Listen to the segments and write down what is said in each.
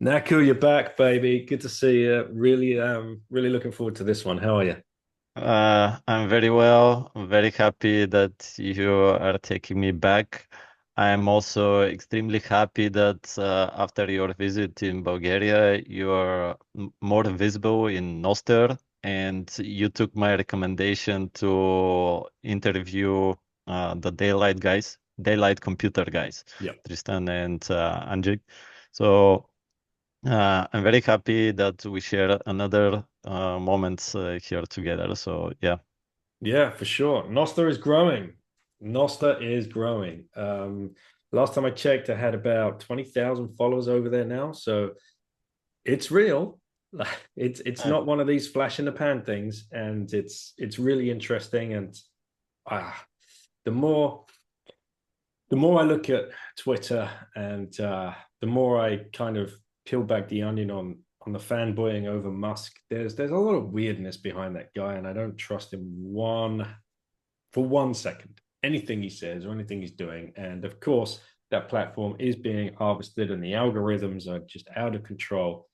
Naku, you're back, baby. Good to see you. Really looking forward to this one. How are you? I'm very well. I'm very happy that you are taking me back. I'm also extremely happy that after your visit in Bulgaria, you are more visible in Noster, and you took my recommendation to interview the Daylight Computer guys, Yeah. Tristan and Anjik. So. I'm very happy that we share another moments here together. So yeah, Yeah, for sure. Nosta is growing. Nosta is growing. Last time I checked, I had about 20,000 followers over there now. So it's real. It's Uh, not one of these flash in the pan things, and it's really interesting. And ah, the more the more I look at Twitter and the more I kind of peel back the onion on the fanboying over Musk, there's a lot of weirdness behind that guy, and I don't trust him one for 1 second. Anything he says or anything he's doing, and of course that platform is being harvested, and the algorithms are just out of control.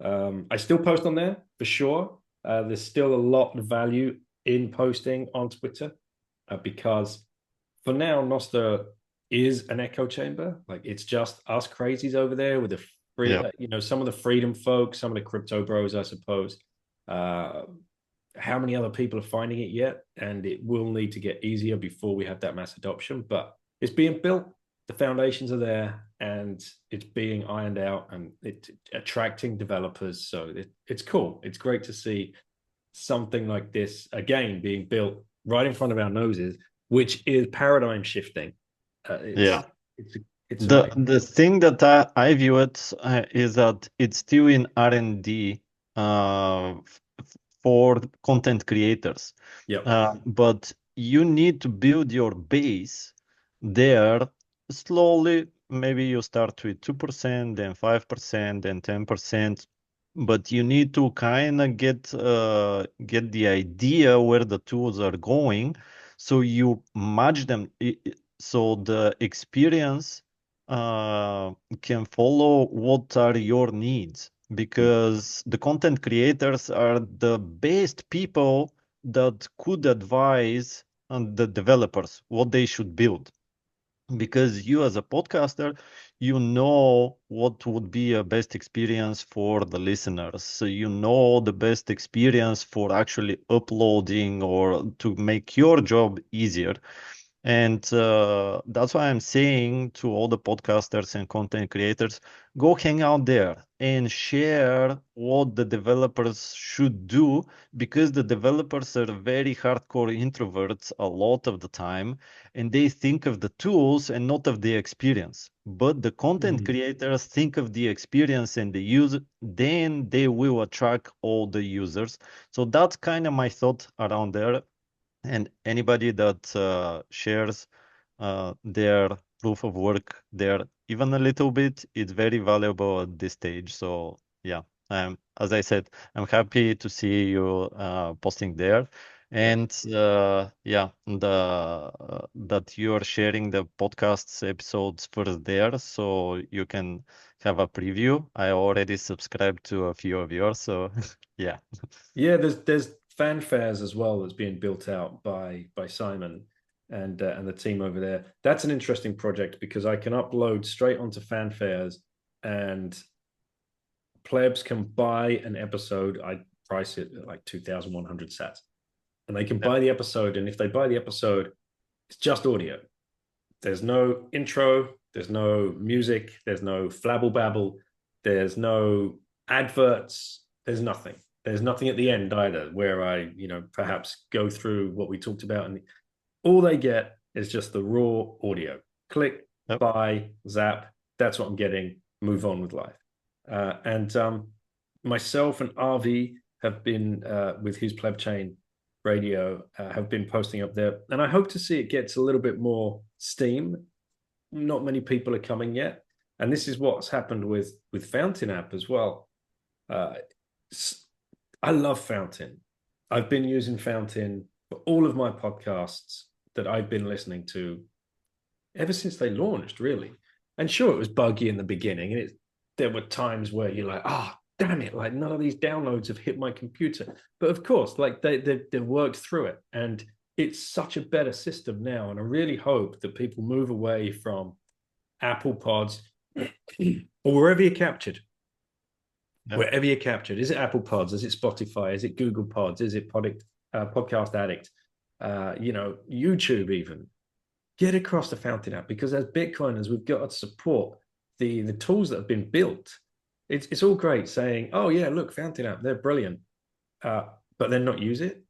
I still post on there for sure. There's still a lot of value in posting on Twitter because for now, Noster is an echo chamber. Like it's just us crazies over there with the free, yeah. some of the freedom folks, some of the crypto bros, I suppose. Uh, how many other people are finding it yet? And it will need to get easier before we have that mass adoption. But it's being built. The foundations are there, and it's being ironed out, and it's attracting developers. So it's cool. It's great to see something like this again being built right in front of our noses, which is paradigm shifting. Uh, Yeah. it's it's it's The amazing. the thing that I view it is that it's still in R&D for content creators, Yep. but you need to build your base there slowly. Maybe you start with 2%, then 5%, then 10%, but you need to kind of get the idea where the tools are going, so you match them. So the experience can follow what are your needs, because the content creators are the best people that could advise the developers what they should build, because you as a podcaster, you know what would be a best experience for the listeners. So you know the best experience for actually uploading or to make your job easier. And that's why I'm saying to all the podcasters and content creators, go hang out there and share what the developers should do, because the developers are very hardcore introverts a lot of the time, and they think of the tools and not of the experience. But the content Mhm. creators think of the experience and the user, then they will attract all the users. So that's kind of my thought around there. And anybody that shares their proof of work there even a little bit, it's very valuable at this stage. So yeah, as I said, I'm happy to see you posting there. Yeah. And yeah, that you're sharing the podcast's episodes first there, so you can have a preview. I already subscribed to a few of yours, so yeah. Yeah, there's fanfares as well that's being built out by Simon and the team over there. That's an interesting project because I can upload straight onto fanfares, and plebs can buy an episode. I price it at like 2,100 sats, and they can buy the episode. And if they buy the episode, it's just audio. There's no intro, there's no music, there's no flabble babble, there's no adverts, there's nothing. There's nothing at the end either where I, perhaps go through what we talked about. And all they get is just the raw audio. Click, Yep. buy, zap. That's what I'm getting. Move on with life. And myself and RV have been, with his Pleb Chain radio, have been posting up there. And I hope to see it gets a little bit more steam. Not many people are coming yet. And this is what's happened with Fountain app as well. Uh, I love Fountain. I've been using Fountain for all of my podcasts that I've been listening to ever since they launched, really. And sure, it was buggy in the beginning, and there were times where you're like, oh, damn it, like none of these downloads have hit my computer. But of course, like they worked through it, and it's such a better system now. And I really hope that people move away from Apple Pods or wherever you're captured. Yeah. Wherever you're captured, is it Apple Pods? Is it Spotify? Is it Google Pods? Is it Podcast Addict? YouTube even get across the Fountain app because as Bitcoiners, we've got to support the tools that have been built. It's all great saying, oh yeah, look, Fountain app, they're brilliant, but then not use it.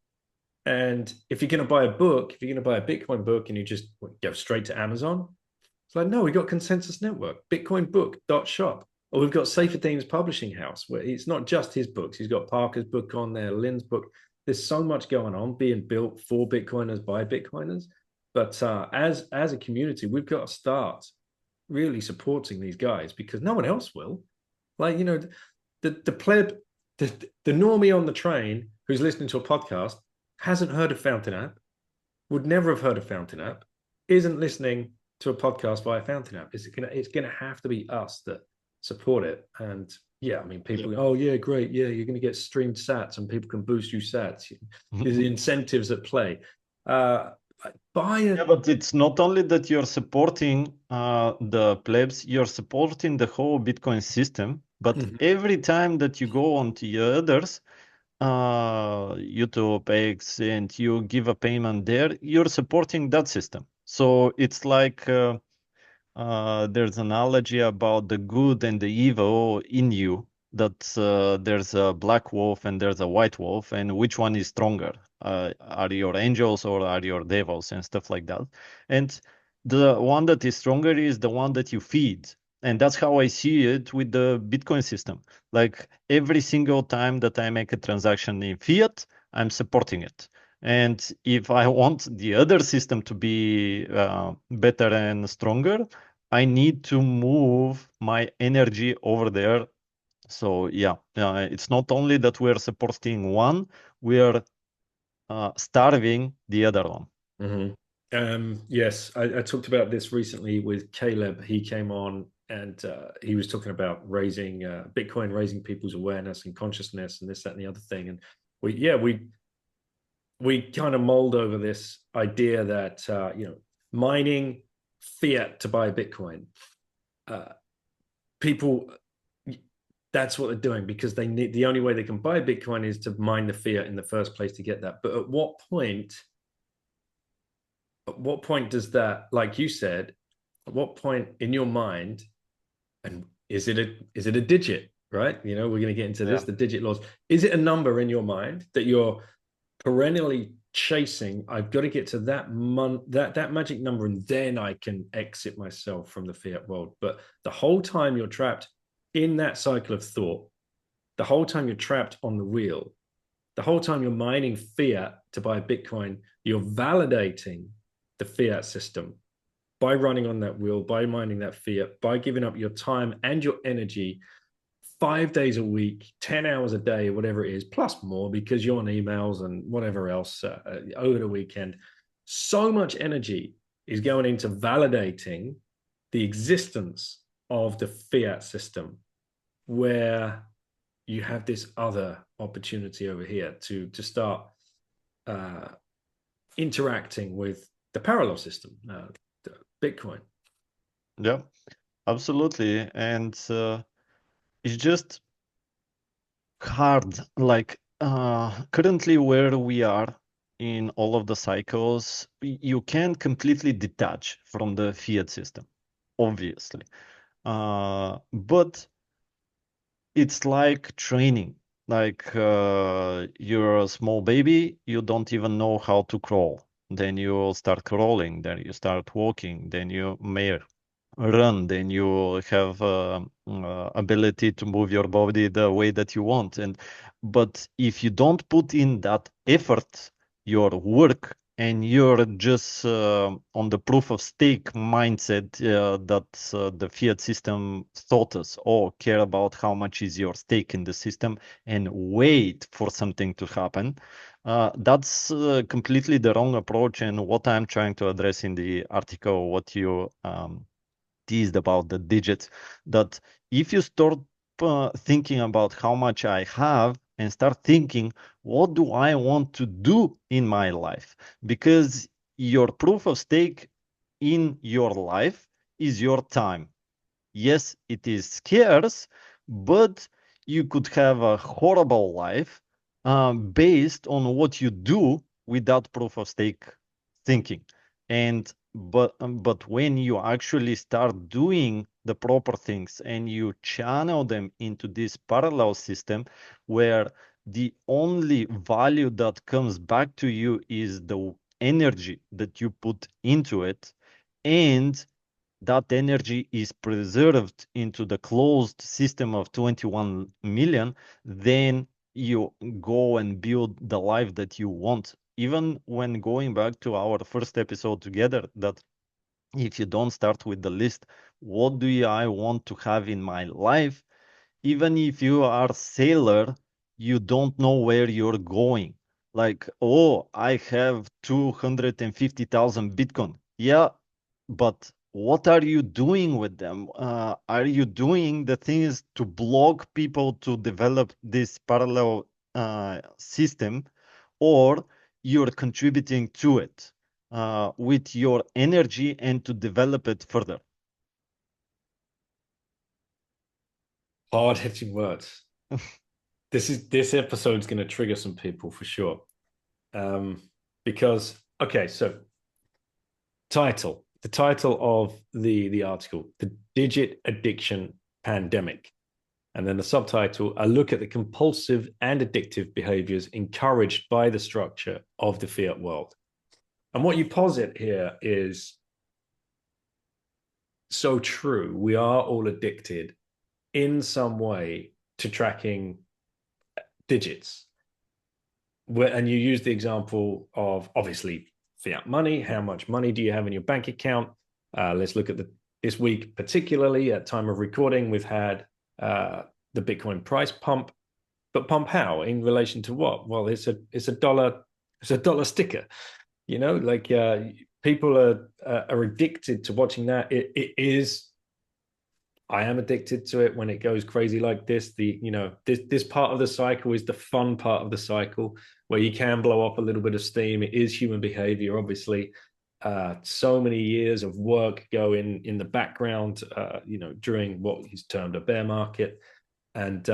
And if you're going to buy a book, if you're going to buy a Bitcoin book and you just go straight to Amazon, it's like, no, we got Consensus Network, Bitcoin Book .shop. Or we've got Safer Themes Publishing House, where it's not just his books. He's got Parker's book on there, Lynn's book. There's so much going on being built for Bitcoiners by Bitcoiners. But as a community, we've got to start really supporting these guys because no one else will. Like, the pleb, the normie on the train who's listening to a podcast hasn't heard of Fountain App, would never have heard of Fountain App, isn't listening to a podcast via Fountain App. It's gonna have to be us that support it. And yeah, I mean, people, Yeah. oh yeah, great, yeah, you're gonna get streamed sats and people can boost you sats. There's the incentives at play. Buy Yeah, it. but it's not only that you're supporting the plebs, you're supporting the whole Bitcoin system. But every time that you go on to your others, YouTube X, and you give a payment there, you're supporting that system. So it's like there's an analogy about the good and the evil in you, that there's a black wolf and there's a white wolf, and which one is stronger? Are your angels or are your devils and stuff like that? And the one that is stronger is the one that you feed. And that's how I see it with the Bitcoin system. Like every single time that I make a transaction in fiat, I'm supporting it. And if I want the other system to be better and stronger, I need to move my energy over there. So yeah, it's not only that we're supporting one, we're starving the other one. Mm-hmm. Yes, I talked about this recently with Caleb. He came on and he was talking about raising Bitcoin, raising people's awareness and consciousness, and this, that, and the other thing. And we kind of mold over this idea that mining fiat to buy Bitcoin. People, that's what they're doing because they need the only way they can buy Bitcoin is to mine the fiat in the first place to get that. But at what point? At what point does that, like you said, at what point in your mind, and is it a digit, right? We're going to get into Yeah. this, the digit laws. Is it a number in your mind that you're perennially chasing? I've got to get to that magic number, and then I can exit myself from the fiat world. But the whole time you're trapped in that cycle of thought, the whole time you're trapped on the wheel, the whole time you're mining fiat to buy Bitcoin, you're validating the fiat system by running on that wheel, by mining that fiat, by giving up your time and your energy 5 days a week, 10 hours a day, whatever it is, plus more because you're on emails and whatever else over the weekend. So much energy is going into validating the existence of the fiat system where you have this other opportunity over here to start uh, interacting with the parallel system, Bitcoin. Yeah, absolutely. And it's just hard. Like currently where we are in all of the cycles, you can't completely detach from the fiat system, obviously. But it's like training. Like you're a small baby, you don't even know how to crawl. Then you start crawling, then you start walking, then you may run, then you have ability to move your body the way that you want. And but if you don't put in that effort, your work, and you're just on the proof of stake mindset that the fiat system taught us, or care about how much is your stake in the system and wait for something to happen. That's completely the wrong approach, and what I'm trying to address in the article, what you teased about the digits, that if you start thinking about how much I have and start thinking, what do I want to do in my life? Because your proof of stake in your life is your time. Yes, it is scarce, but you could have a horrible life based on what you do without proof of stake thinking. And but when you actually start doing the proper things and you channel them into this parallel system where the only value that comes back to you is the energy that you put into it, and that energy is preserved into the closed system of 21 million, then you go and build the life that you want. Even when going back to our first episode together, that if you don't start with the list, what do I want to have in my life? Even if you are sailor, you don't know where you're going. Like, oh, I have 250,000 Bitcoin. Yeah, but what are you doing with them? Are you doing the things to block people to develop this parallel system, or you're contributing to it with your energy and to develop it further? Hard hitting words. This episode's going to trigger some people for sure. Because okay, so the title of the article, the digit addiction pandemic, and then the subtitle, a look at the compulsive and addictive behaviors encouraged by the structure of the fiat world. And what you posit here is so true. We are all addicted in some way to tracking digits. And you use the example of obviously fiat money. How much money do you have in your bank account? Let's look at this week, particularly at time of recording, we've had the Bitcoin price pump. But pump how? In relation to what? Well, it's a dollar sticker. You know, like people are addicted to watching that. It is. I am addicted to it when it goes crazy like this. This part of the cycle is the fun part of the cycle where you can blow up a little bit of steam. It is human behavior, obviously. So many years of work go in the background, during what is termed a bear market, and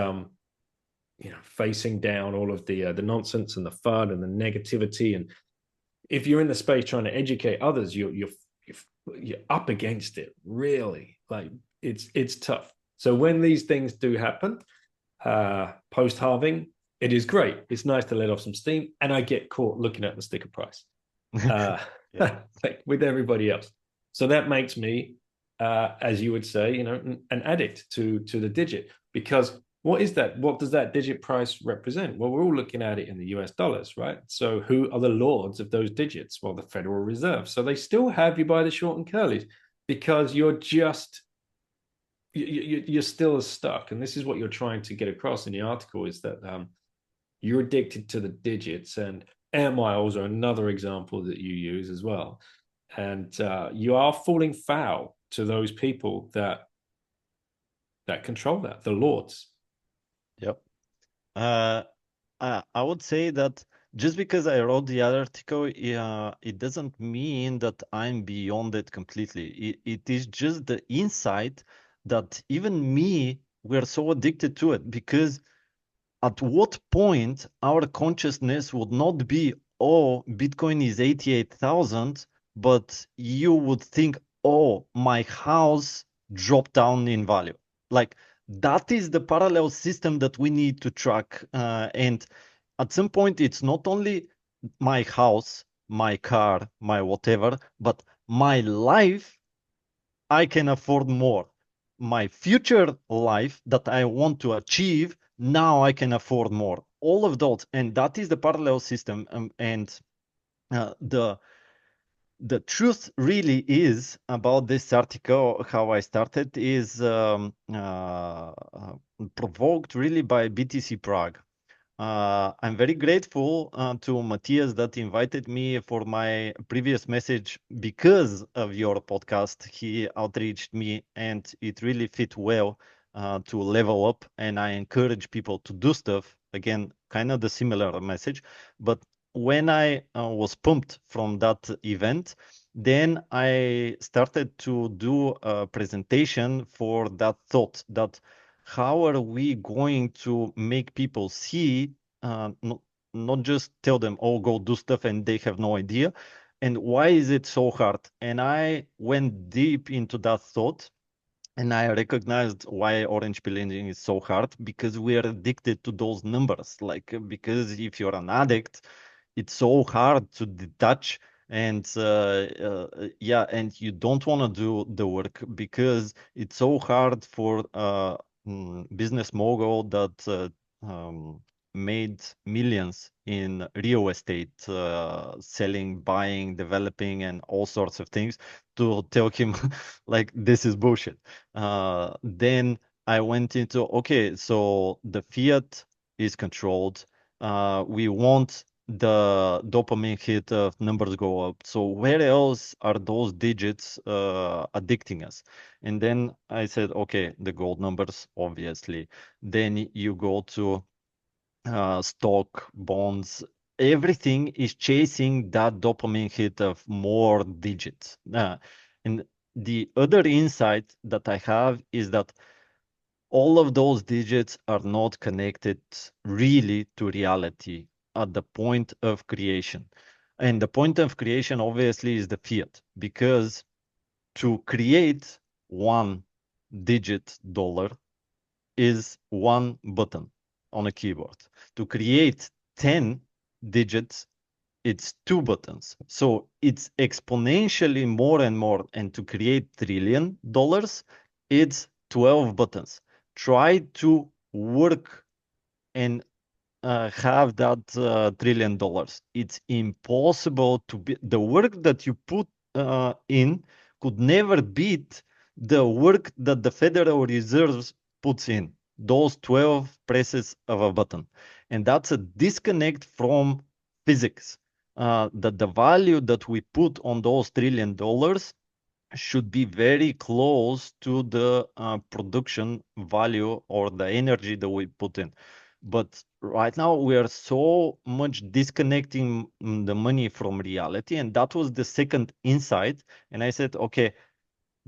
facing down all of the nonsense and the fun and the negativity. And if you're in the space trying to educate others, you're up against it, really. Like it's tough. So when these things do happen, post halving, it is great. It's nice to let off some steam, and I get caught looking at the sticker price, Yeah. like with everybody else. So that makes me, as you would say, an addict to the digit. Because what is that? What does that digit price represent? Well, we're all looking at it in the US dollars, right? So who are the lords of those digits? Well, the Federal Reserve. So they still have you by the short and curlies, because you're still stuck. And this is what you're trying to get across in the article, is that you're addicted to the digits. And air miles are another example that you use as well. And you are falling foul to those people that control that, the lords. Yep. Uh, I would say that just because I wrote the article, it doesn't mean that I'm beyond it completely. It is just the insight that even me, we're so addicted to it, because at what point our consciousness would not be, oh, Bitcoin is 88,000, but you would think, oh, my house dropped down in value. Like, that is the parallel system that we need to track. And at some point, it's not only my house, my car, my whatever, but my life. I can afford more. My future life that I want to achieve, now I can afford more. All of those, and that is the parallel system. And the truth really is about this article, how I started, is provoked really by BTC Prague. I'm very grateful to Matthias that invited me for my previous message because of your podcast. He outreached me and it really fit well to level up. And I encourage people to do stuff. Again, kind of the similar message. But when I was pumped from that event, then I started to do a presentation for that thought that how are we going to make people see, not just tell them, oh, go do stuff and they have no idea? And why is it so hard? And I went deep into that thought and I recognized why orange pill engine is so hard because we are addicted to those numbers. Like, because if you're an addict, it's so hard to detach and yeah, and you don't want to do the work because it's so hard for business mogul that um, made millions in real estate, selling, buying, developing, and all sorts of things to tell him like this is bullshit. Then I went into, okay, so the fiat is controlled. We want the dopamine hit of numbers go up. So where else are those digits addicting us? And then I said, okay, the gold numbers, obviously. Then you go to stock, bonds, everything is chasing that dopamine hit of more digits. And the other insight that I have is that all of those digits are not connected really to reality at the point of creation. And the point of creation obviously is the fiat, because to create one digit dollar is one button on a keyboard. To create 10 digits, it's two buttons. So it's exponentially more and more. And to create $1 trillion, it's 12 buttons. Try to work and have that $1 trillion. It's impossible to be. The work that you put in could never beat the work that the Federal Reserve puts in. Those 12 presses of a button, and that's a disconnect from physics. That the value that we put on those $1 trillion should be very close to the production value or the energy that we put in. But right now we are so much disconnecting the money from reality. And that was the second insight. And I said, okay,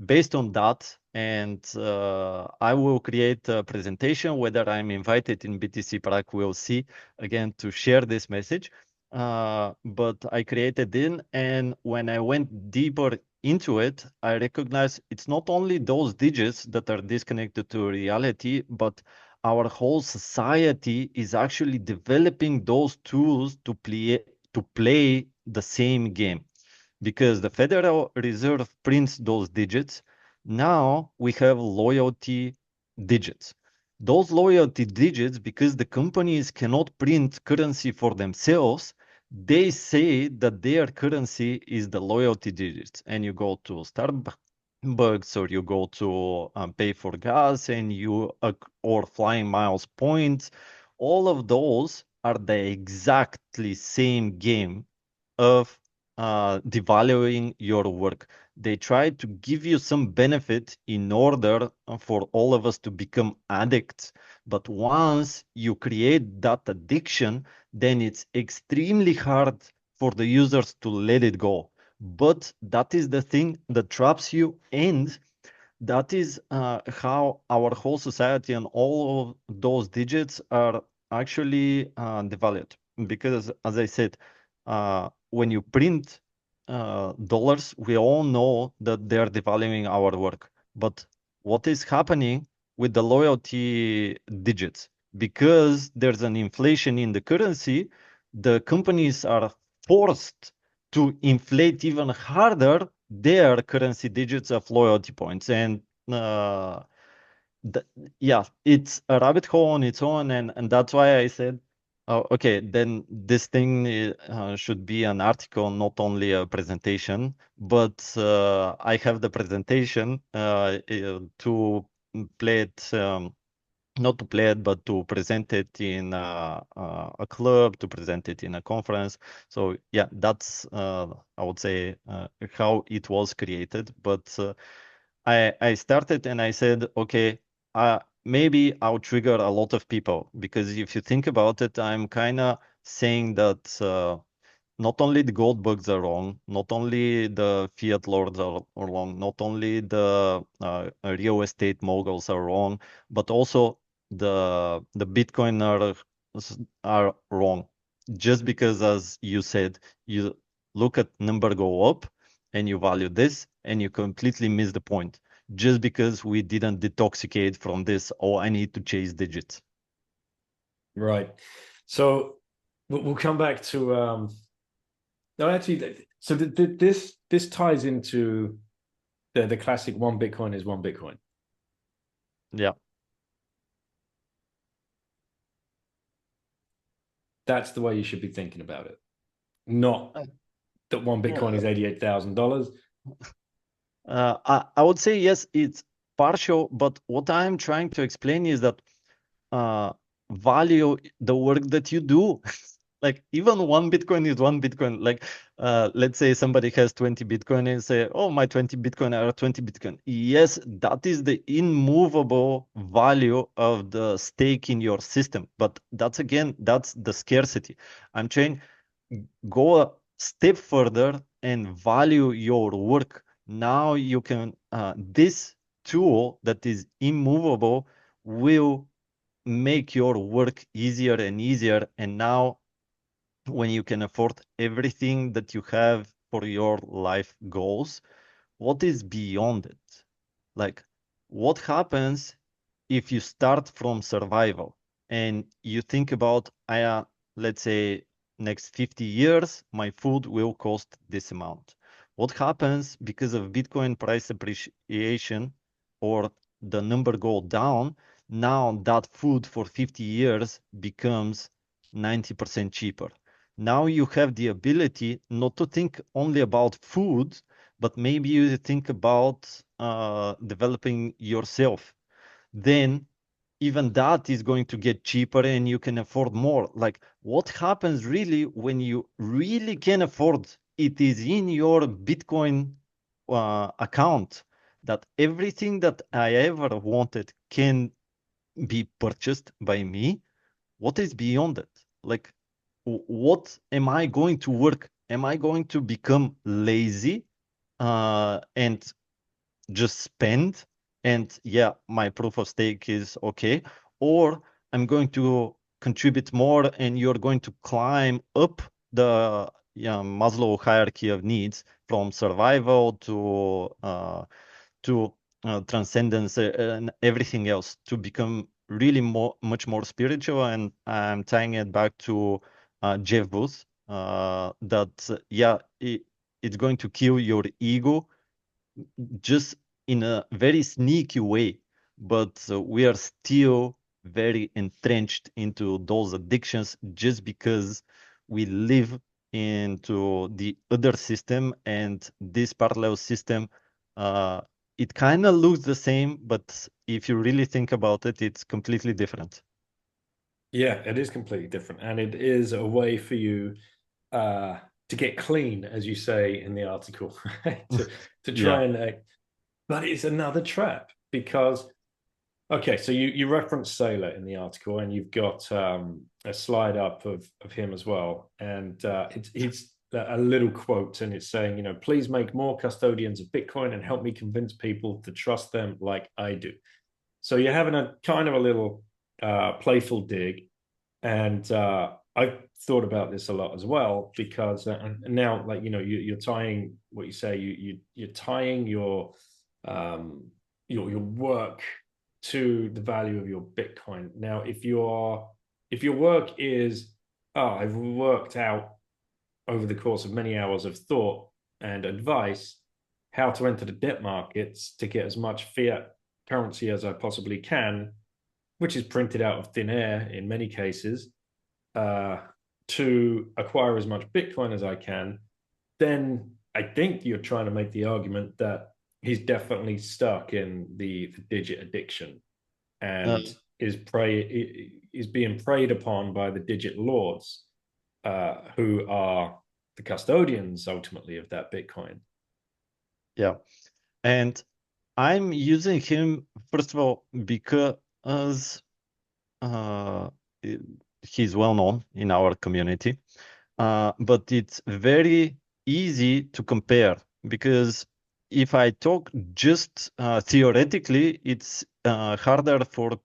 based on that, and I will create a presentation, whether I'm invited in BTC Prague, we'll see, again, to share this message. But I created it, and when I went deeper into it, I recognized it's not only those digits that are disconnected to reality, but our whole society is actually developing those tools to play the same game, because the Federal Reserve prints those digits. Now we have loyalty digits. Those loyalty digits, because the companies cannot print currency for themselves, they say that their currency is the loyalty digits. And you go to Starbucks or you go to pay for gas and or flying miles points, all of those are the exactly same game of devaluing your work. They try to give you some benefit in order for all of us to become addicts. But once you create that addiction, then it's extremely hard for the users to let it go. But that is the thing that traps you, and that is how our whole society and all of those digits are actually devalued. Because, as I said, when you print dollars, we all know that they are devaluing our work. But what is happening with the loyalty digits? Because there's an inflation in the currency, the companies are forced to inflate even harder their currency digits of loyalty points. And uh, th- yeah, it's a rabbit hole on its own. And that's why I said, oh, okay, then this thing should be an article, not only a presentation. But I have the presentation to play it. not to play it, but to present it in a club, to present it in a conference. So yeah, that's I would say how it was created. But I started and I said, okay, maybe I'll trigger a lot of people, because if you think about it, I'm kind of saying that not only the gold bugs are wrong, not only the fiat lords are wrong, not only the real estate moguls are wrong, but also the Bitcoin are wrong. Just because, as you said, you look at number go up and you value this and you completely miss the point. Just because we didn't detoxicate from this, oh, I need to chase digits. Right. So we'll come back to no, actually, so this ties into the classic one Bitcoin is one Bitcoin. Yeah. That's the way you should be thinking about it. Not that one Bitcoin Uh, is $88,000. I would say yes, it's partial, but what I'm trying to explain is that uh, value the work that you do. Like even one Bitcoin is one Bitcoin. Like let's say somebody has 20 Bitcoin and say, oh, my 20 Bitcoin are 20 Bitcoin. Yes, that is the immovable value of the stake in your system. But that's again, that's the scarcity. I'm trying go a step further and value your work. Now you can, this tool that is immovable will make your work easier and easier. And now, when you can afford everything that you have for your life goals, what is beyond it? Like, what happens if you start from survival and you think about, let's say, next 50 years, my food will cost this amount. What happens because of Bitcoin price appreciation or the number go down? Now that food for 50 years becomes 90% cheaper. Now you have the ability not to think only about food, but maybe you think about developing yourself. Then even that is going to get cheaper and you can afford more. Like, what happens really when you really can afford it is in your Bitcoin account, that everything that I ever wanted can be purchased by me. What is beyond it? Like, what am I going to work? Am I going to become lazy and just spend? And yeah, my proof of stake is okay. Or I'm going to contribute more and you're going to climb up the, yeah, Maslow hierarchy of needs, from survival to transcendence and everything else, to become really much more spiritual. And I'm tying it back to Jeff Booth, that yeah, it's going to kill your ego just in a very sneaky way, but we are still very entrenched into those addictions just because we live into the other system, and this parallel system, uh, it kind of looks the same, but if you really think about it, it's completely different. Yeah, it is completely different. And it is a way for you to get clean, as you say in the article, right? To Yeah. try and but it's another trap because okay, so you reference Sailor in the article, and you've got a slide up of him as well, and it's a little quote, and it's saying, please make more custodians of Bitcoin and help me convince people to trust them like I do. So you're having a kind of a little playful dig, and I've thought about this a lot as well because and now, like you're tying what you say, you're tying your work to the value of your Bitcoin. Now, if your work is, oh, I've worked out over the course of many hours of thought and advice how to enter the debt markets to get as much fiat currency as I possibly can, which is printed out of thin air in many cases, uh, to acquire as much Bitcoin as I can, then I think you're trying to make the argument that he's definitely stuck in the digit addiction. Uh, And is being preyed upon by the digit lords, who are the custodians ultimately of that Bitcoin. Yeah. And I'm using him, first of all, because uh, he's well known in our community, but it's very easy to compare because if I talk just theoretically, it's harder for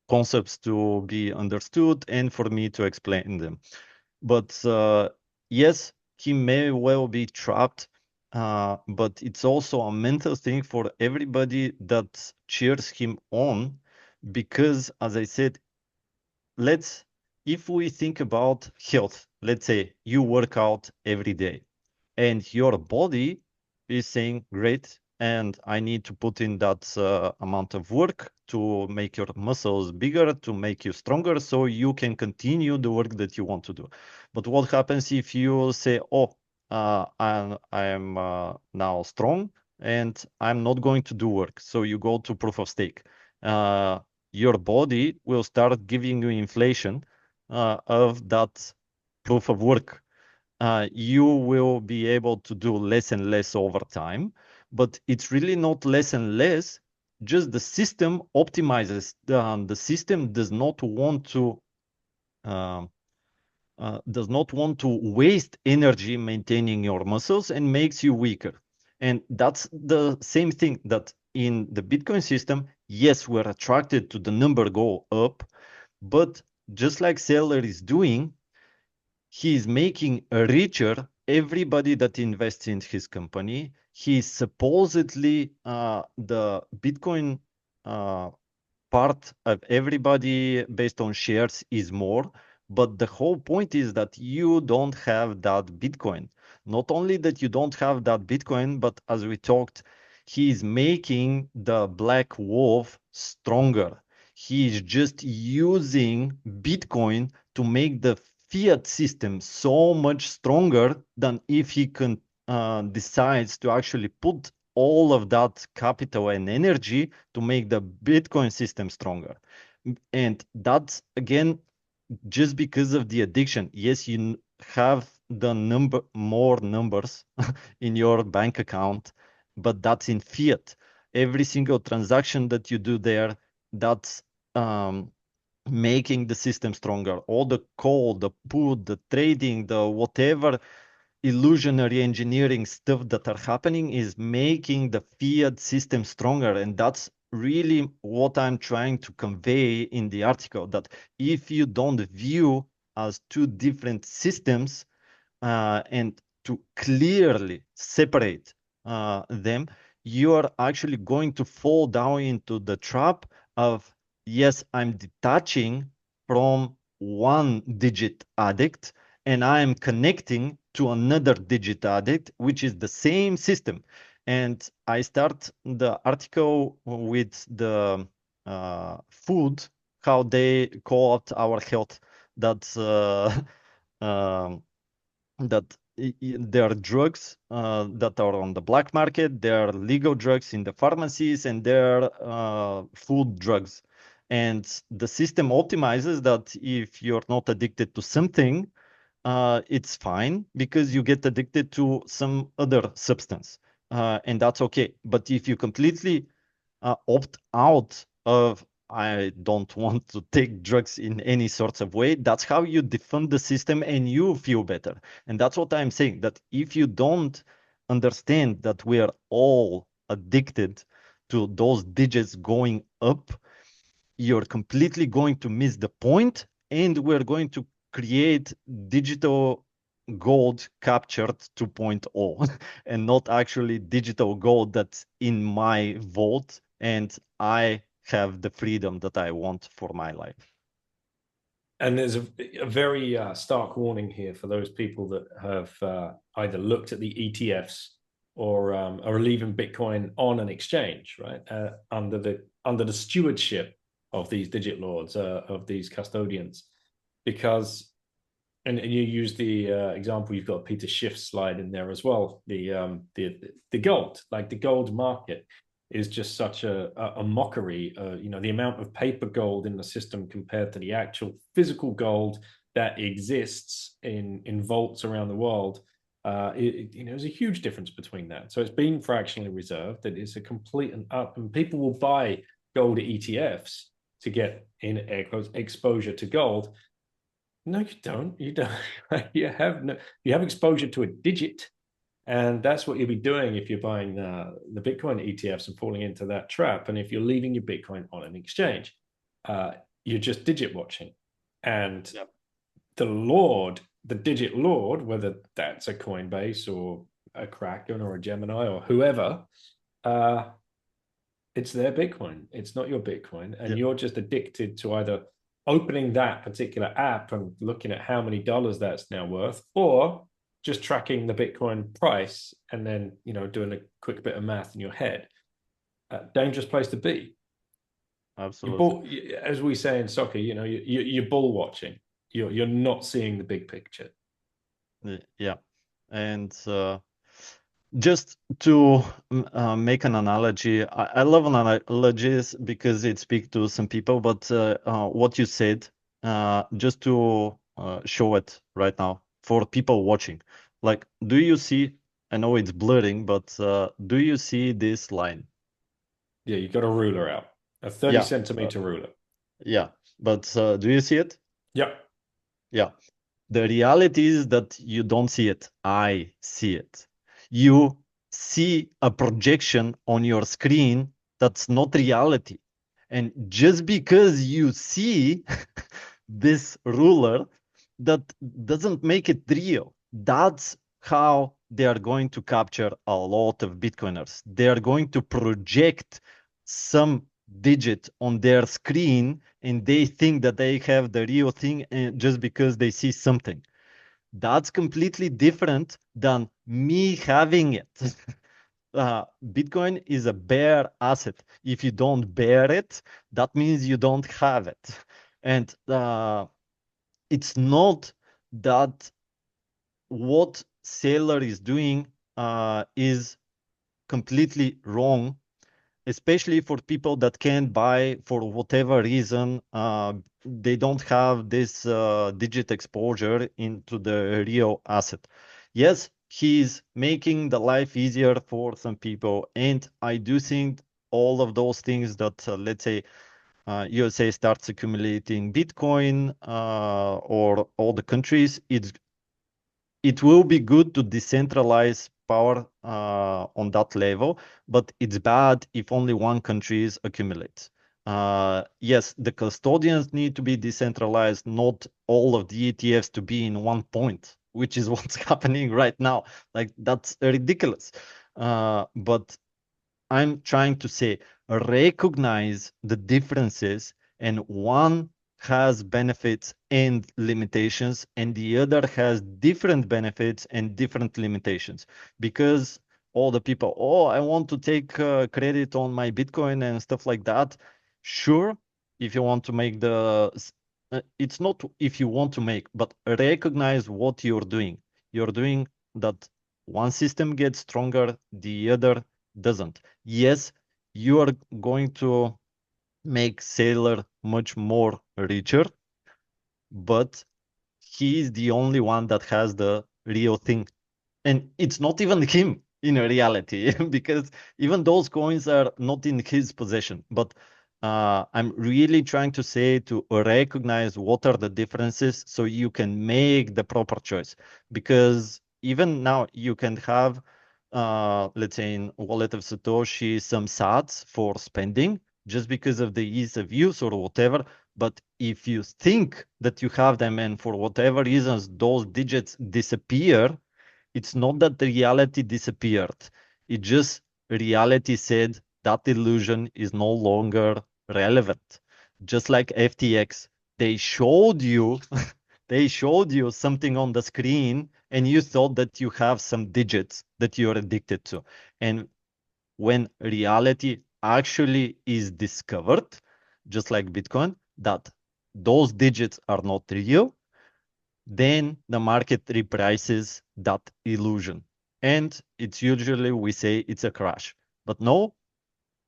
concepts to be understood and for me to explain them. But yes, he may well be trapped, but it's also a mental thing for everybody that cheers him on, because, as I said, let's if we think about health, let's say you work out every day and your body is saying, great, and I need to put in that amount of work to make your muscles bigger, to make you stronger, so you can continue the work that you want to do. But what happens if you say, oh, I'm now strong and I'm not going to do work? So you go to proof of stake. Your body will start giving you inflation of that proof of work. You will be able to do less and less over time, but it's really not less and less. Just the system optimizes. The system um, does not want to waste energy maintaining your muscles and makes you weaker. And that's the same thing that in the Bitcoin system. Yes, we're attracted to the number go up, but just like Seller is doing, he is making richer everybody that invests in his company. He is supposedly the Bitcoin uh, part of everybody based on shares is more. But the whole point is that you don't have that Bitcoin. Not only that you don't have that Bitcoin, but as we talked, he is making the black wolf stronger. He is just using Bitcoin to make the fiat system so much stronger than if he can decides to actually put all of that capital and energy to make the Bitcoin system stronger. And that's again just because of the addiction. Yes, you have the more numbers in your bank account, but that's in fiat. Every single transaction that you do there, that's making the system stronger. All the call, the put, the trading, the whatever illusionary engineering stuff that are happening is making the fiat system stronger. And that's really what I'm trying to convey in the article, that if you don't view as two different systems and to clearly separate them, you are actually going to fall down into the trap of, yes, I'm detaching from one digit addict and I am connecting to another digit addict, which is the same system. And I start the article with the food, how they call out our health. That's um, that there are drugs that are on the black market, there are legal drugs in the pharmacies, and there are food drugs. And the system optimizes that if you're not addicted to something, it's fine because you get addicted to some other substance, and that's okay. But if you completely opt out of, I don't want to take drugs in any sorts of way, that's how you defund the system and you feel better. And that's what I'm saying, that if you don't understand that we are all addicted to those digits going up, you're completely going to miss the point, and we're going to create digital gold captured 2.0 and not actually digital gold that's in my vault and I have the freedom that I want for my life. And there's a very stark warning here for those people that have either looked at the ETFs or are leaving Bitcoin on an exchange, right? Under the stewardship of these digit lords, of these custodians, because and you use the example, you've got Peter Schiff's slide in there as well. The gold, like the gold market. is just such a mockery. The amount of paper gold in the system compared to the actual physical gold that exists in vaults around the world. There's a huge difference between that. So it's been fractionally reserved. That is a complete and up, and people will buy gold ETFs to get in air quotes exposure to gold. No, you don't. You don't. You have exposure to a digit, and that's what you'll be doing if you're buying the Bitcoin ETFs and falling into that trap. And if you're leaving your Bitcoin on an exchange, uh, you're just digit watching. And Yep. the Lord, the digit Lord, whether that's a Coinbase or a Kraken or a Gemini or whoever, uh, it's their Bitcoin. It's not your Bitcoin. And Yep. you're just addicted to either opening that particular app and looking at how many dollars that's now worth, or just tracking the Bitcoin price and then, doing a quick bit of math in your head. Dangerous place to be. Absolutely. As we say in soccer, you're bull watching. You're not seeing the big picture. Yeah. And just to make an analogy, I love analogies because it speaks to some people, but what you said, just to show it right now for people watching, like, do you see, I know it's blurring, but do you see this line? Yeah, you got a ruler out, a 30 Yeah, centimeter ruler. yeah, but do you see it? Yep. Yeah. The reality is that you don't see it. I see it. You see a projection on your screen that's not reality. And just because you see this ruler, that doesn't make it real. That's how they are going to capture a lot of Bitcoiners. They are going to project some digit on their screen and they think that they have the real thing just because they see something. That's completely different than me having it. Bitcoin is a bare asset. If you don't bear it, that means you don't have it. And it's not that what Sailor is doing is completely wrong, especially for people that can't buy for whatever reason. They don't have this digit exposure into the real asset. Yes, he's making the life easier for some people, and I do think all of those things that, let's say, USA starts accumulating Bitcoin, or all the countries, it will be good to decentralize power on that level, but it's bad if only one country accumulates. Yes, the custodians need to be decentralized, not all of the ETFs to be in one point, which is what's happening right now. Like, that's ridiculous. But I'm trying to say, recognize the differences, and one has benefits and limitations, and the other has different benefits and different limitations. Because all the people, oh, I want to take credit on my Bitcoin and stuff like that. Sure, if you want to make it's not if you want to make, but recognize what you're doing. You're doing that one system gets stronger, the other doesn't. Yes, you are going to make Sailor much more richer, but he is the only one that has the real thing. And it's not even him in reality, because even those coins are not in his possession. But I'm really trying to say to recognize what are the differences so you can make the proper choice. Because even now you can have, let's say in wallet of Satoshi, some sats for spending just because of the ease of use or whatever. But if you think that you have them and for whatever reasons those digits disappear, it's not that the reality disappeared. It just reality said that illusion is no longer relevant. Just like FTX, they showed you they showed you something on the screen and you thought that you have some digits that you're addicted to. And when reality actually is discovered, just like Bitcoin, that those digits are not real, then the market reprices that illusion. And it's usually we say it's a crash. But no,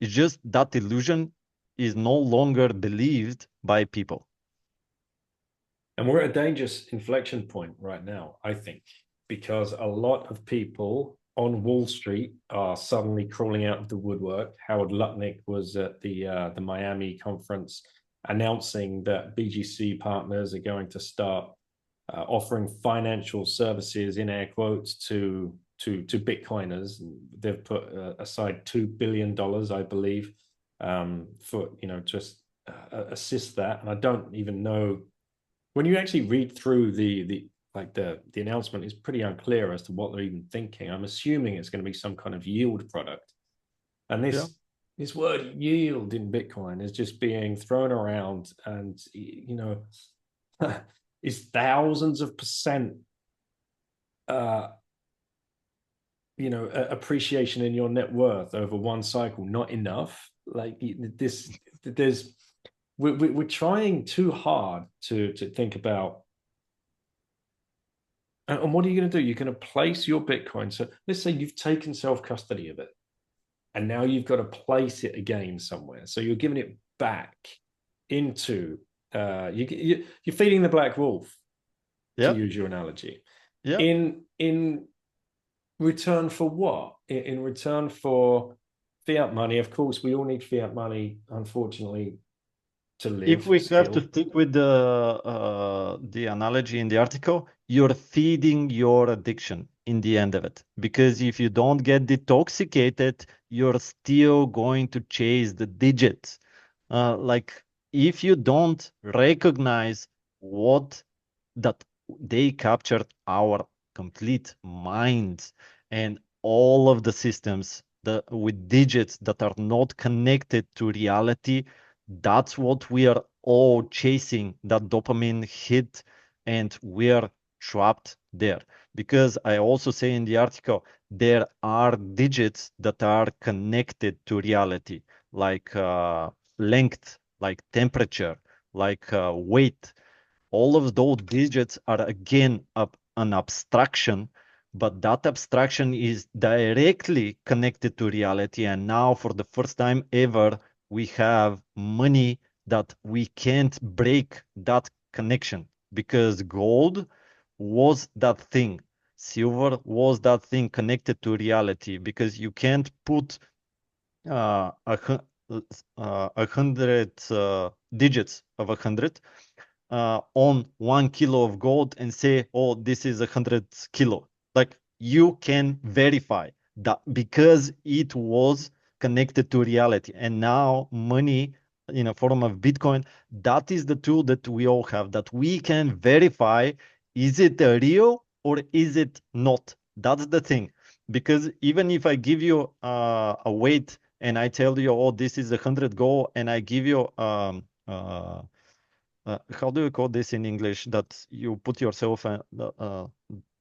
It's just that illusion is no longer believed by people. And we're at a dangerous inflection point right now, I think, because a lot of people on Wall Street are suddenly crawling out of the woodwork. Howard Lutnick was at the Miami conference announcing that BGC partners are going to start offering financial services in air quotes to Bitcoiners. They've put aside $2 billion, I believe, for just assist that. And I don't even know, when you actually read through the announcement, is pretty unclear as to what they're even thinking. I'm assuming it's going to be some kind of yield product, and Yeah. this word yield in Bitcoin is just being thrown around, and is thousands of percent uh appreciation in your net worth over one cycle not enough? Like this, there's we're trying too hard to think about. And what are you going to do? You're going to place your Bitcoin. So let's say you've taken self custody of it, and now you've got to place it again somewhere. So you're giving it back into you're feeding the black wolf, to Yeah. use your analogy. Yeah. In return for what? In return for fiat money. Of course, we all need fiat money, unfortunately, to If live we have to still. stick with the analogy in the article, you're feeding your addiction in the end of it. Because if you don't get detoxicated, you're still going to chase the digits. Like if you don't recognize what that they captured our complete minds and all of the systems with digits that are not connected to reality, that's what we are all chasing, that dopamine hit, and we're trapped there. Because I also say in the article, there are digits that are connected to reality, like length, like temperature, like weight. All of those digits are again an abstraction, but that abstraction is directly connected to reality. And now, for the first time ever, we have money that we can't break that connection, because gold was that thing. Silver was that thing connected to reality, because you can't put uh, a, hu- 100 digits of 100 on 1 kilo of gold and say, oh, this is 100 kilo. Like you can verify that because it was connected to reality. And now money in a form of Bitcoin, that is the tool that we all have, that we can verify, is it real or is it not? That's the thing. Because even if I give you a weight and I tell you, oh, this is 100 gold, and I give you how do you call this in English? That you put yourself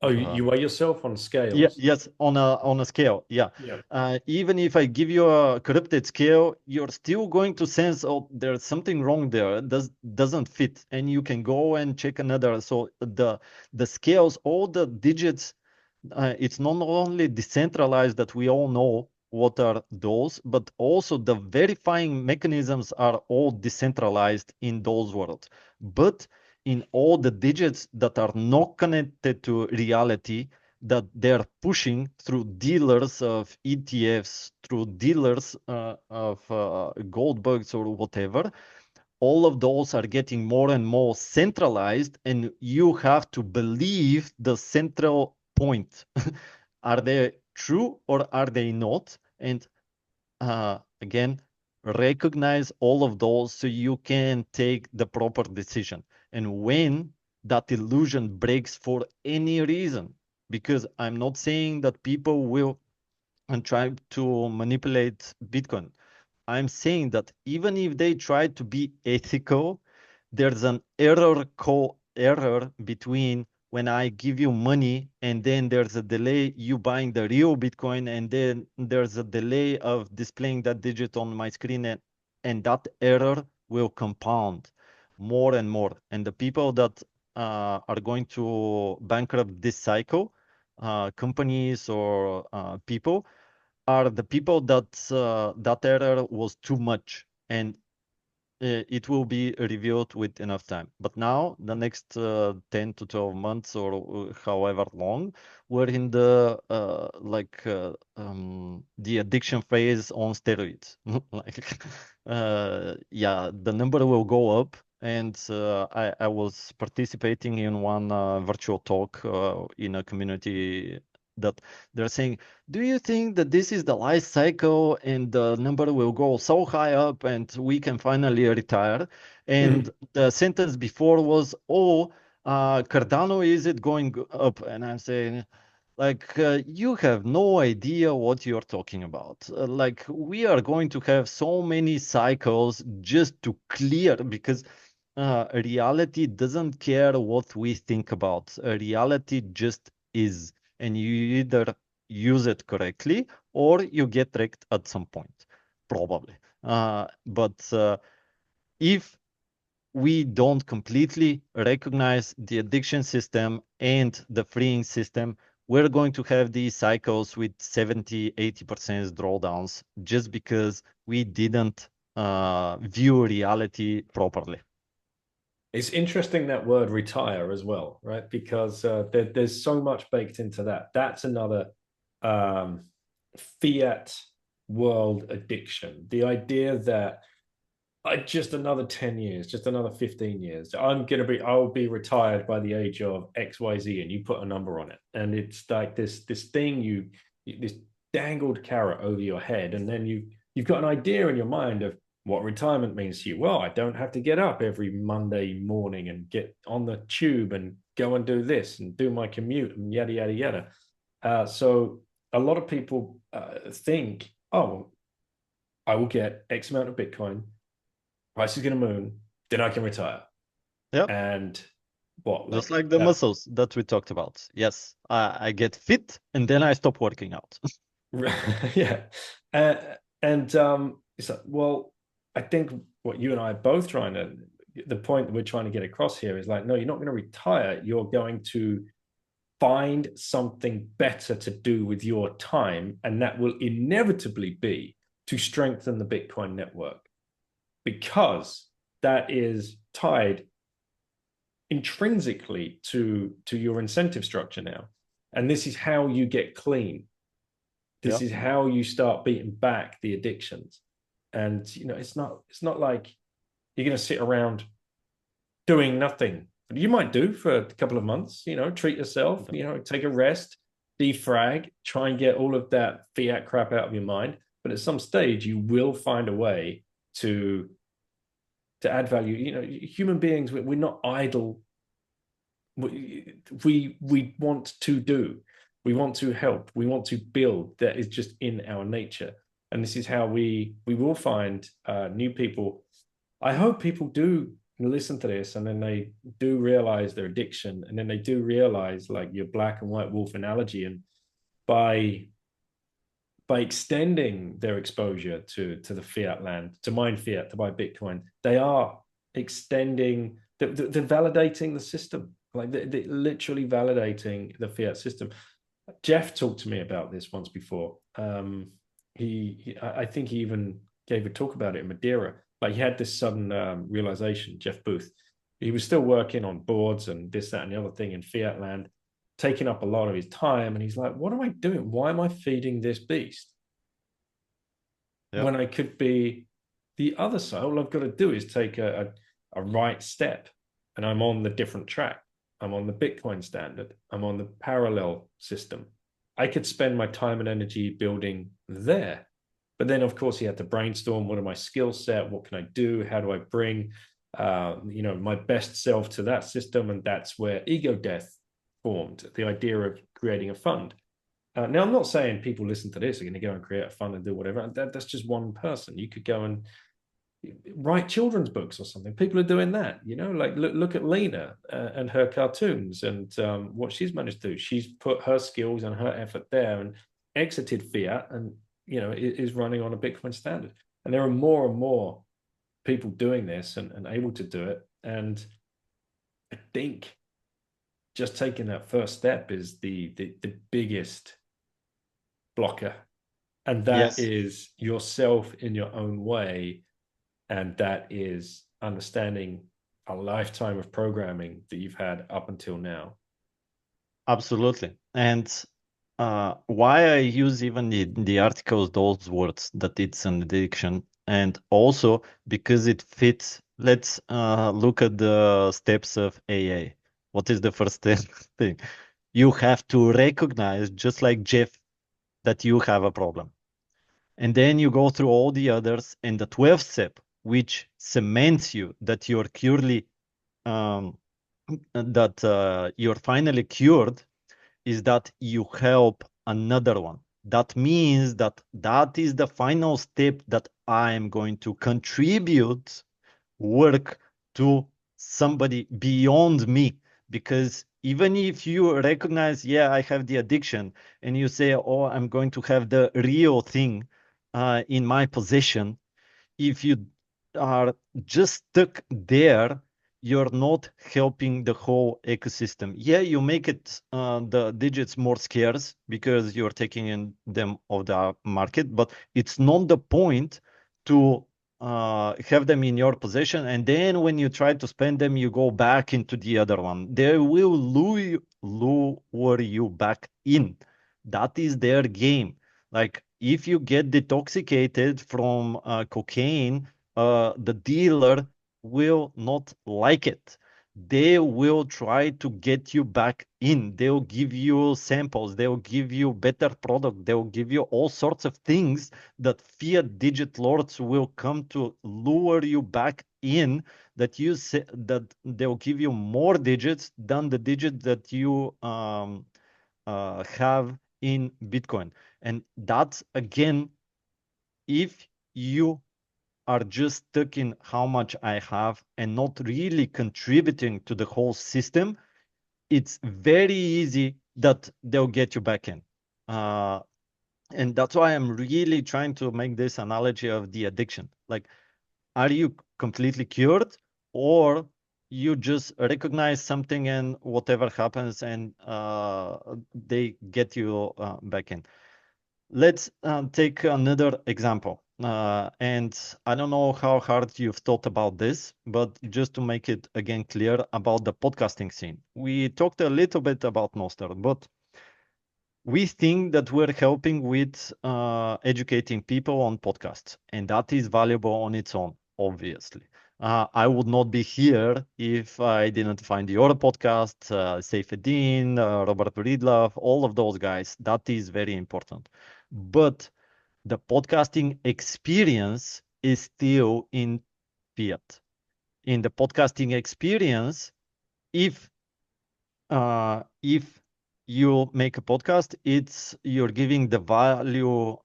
Oh, uh, you weigh yourself on yeah, scales. yes, on a scale. Yeah. Yeah. Even if I give you a corrupted scale, you're still going to sense, oh, there's something wrong there. It doesn't fit, and you can go and check another. So the scales, all the digits, it's not only decentralized that we all know what are those, but also the verifying mechanisms are all decentralized in those worlds. But in all the digits that are not connected to reality, that they're pushing through dealers of ETFs, through dealers of gold bugs or whatever, all of those are getting more and more centralized, and you have to believe the central point. Are they true or are they not? And again, recognize all of those so you can take the proper decision. And when that illusion breaks for any reason, because I'm not saying that people will and try to manipulate Bitcoin. I'm saying that even if they try to be ethical, there's an error between when I give you money and then there's a delay you buying the real Bitcoin, and then there's a delay of displaying that digit on my screen, and that error will compound more and more. And the people that are going to bankrupt this cycle, companies or people, are the people that that error was too much, and it will be reviewed with enough time. But now, the next 10 to 12 months or however long, we're in the the addiction phase on steroids. Like, yeah, the number will go up. And I was participating in one virtual talk in a community that they're saying, do you think that this is the life cycle and the number will go so high up and we can finally retire? And the sentence before was, oh, Cardano, is it going up? And I'm saying, like, you have no idea what you're talking about. Like, we are going to have so many cycles just to clear, because reality doesn't care what we think about. Reality just is. And you either use it correctly or you get wrecked at some point, probably. But if we don't completely recognize the addiction system and the freeing system, we're going to have these cycles with 70, 80% drawdowns just because we didn't view reality properly. It's interesting that word retire as well, right? Because there's so much baked into that. That's another um, fiat world addiction. The idea that just another 10 years, just another 15 years, I'll be retired by the age of XYZ, and you put a number on it. And it's like this thing this dangled carrot over your head, and then you've got an idea in your mind of what retirement means to you. Well, I don't have to get up every Monday morning and get on the tube and go and do this and do my commute and yada yada yada. So a lot of people think, oh, I will get X amount of Bitcoin, price is going to moon, then I can retire. Yeah. And what, Just like like the muscles that we talked about. Yes, I get fit and then I stop working out. yeah. Uh, and it's like, well, I think what you and I are both the point that we're trying to get across here is like, no, you're not going to retire. You're going to find something better to do with your time. And that will inevitably be to strengthen the Bitcoin network, because that is tied intrinsically to your incentive structure now. And this is how you get clean. This is how you start beating back the addictions. And it's not like you're going to sit around doing nothing. You might do for a couple of months, treat yourself, take a rest, defrag, try and get all of that fiat crap out of your mind. But at some stage, you will find a way to add value. Human beings, we're not idle. We want to do. We want to help. We want to build. That is just in our nature, and this is how we will find new people. I hope people do listen to this, and then they do realize their addiction, and then they do realize, like your black and white wolf analogy, and by extending their exposure to the fiat land, to mine fiat, to buy Bitcoin, they are extending, they're validating the system. Like they're literally validating the fiat system. Jeff talked to me about this once before. I think he even gave a talk about it in Madeira. Like he had this sudden realization, Jeff Booth. He was still working on boards and this, that, and the other thing in fiat land, taking up a lot of his time. And he's like, what am I doing? Why am I feeding this beast? When I could be the other side? All I've got to do is take a right step, and I'm on the different track. I'm on the Bitcoin standard. I'm on the parallel system. I could spend my time and energy building there. But then, of course, he had to brainstorm, what are my skill set? What can I do? How do I bring my best self to that system? And that's where ego death formed, the idea of creating a fund. Now, I'm not saying people listen to this are going to go and create a fund and do whatever. That's just one person. You could go and write children's books or something. People are doing that, like look at Lena and her cartoons and what she's managed to do. She's put her skills and her effort there and exited fiat and, is running on a Bitcoin standard. And there are more and more people doing this and able to do it. And I think just taking that first step is the biggest blocker. And that Yes, is yourself in your own way. And that is understanding a lifetime of programming that you've had up until now. absolutely. And why I use even the articles those words that it's an addiction, and also because it fits. Let's look at the steps of AA. What is the first step thing? You have to recognize, just like Jeff, that you have a problem. And then you go through all the others, and the 12th step, which cements you that you're curely um, that you're finally cured, is that you help another one. That means that that is the final step that I am going to contribute work to somebody beyond me. Because even if you recognize, yeah, I have the addiction, and you say, oh, I'm going to have the real thing in my possession, if you are just stuck there, you're not helping the whole ecosystem. Yeah, you make it the digits more scarce because you're taking in them of the market, but it's not the point to have them in your possession. And then when you try to spend them, you go back into the other one. They will lure you back in. That is their game. Like if you get detoxicated from cocaine, the dealer will not like it. They will try to get you back in. They'll give you samples. They'll give you better product. They'll give you all sorts of things that fiat digit lords will come to lure you back in. That you say that they'll give you more digits than the digit that you have in Bitcoin. And that's again, if you are just stuck in how much I have and not really contributing to the whole system, it's very easy that they'll get you back in. Uh, and that's why I'm really trying to make this analogy of the addiction. Like, are you completely cured, or you just recognize something and whatever happens, and they get you back in? Let's take another example. And I don't know how hard you've thought about this, but just to make it again clear about the podcasting scene. We talked a little bit about Nostr, but we think that we're helping with educating people on podcasts, and that is valuable on its own, obviously. I would not be here if I didn't find your podcast, Safe Edin, Robert Breedlove, all of those guys. That is very important. But the podcasting experience is still in fiat. In the podcasting experience, if if you make a podcast, it's you're giving the value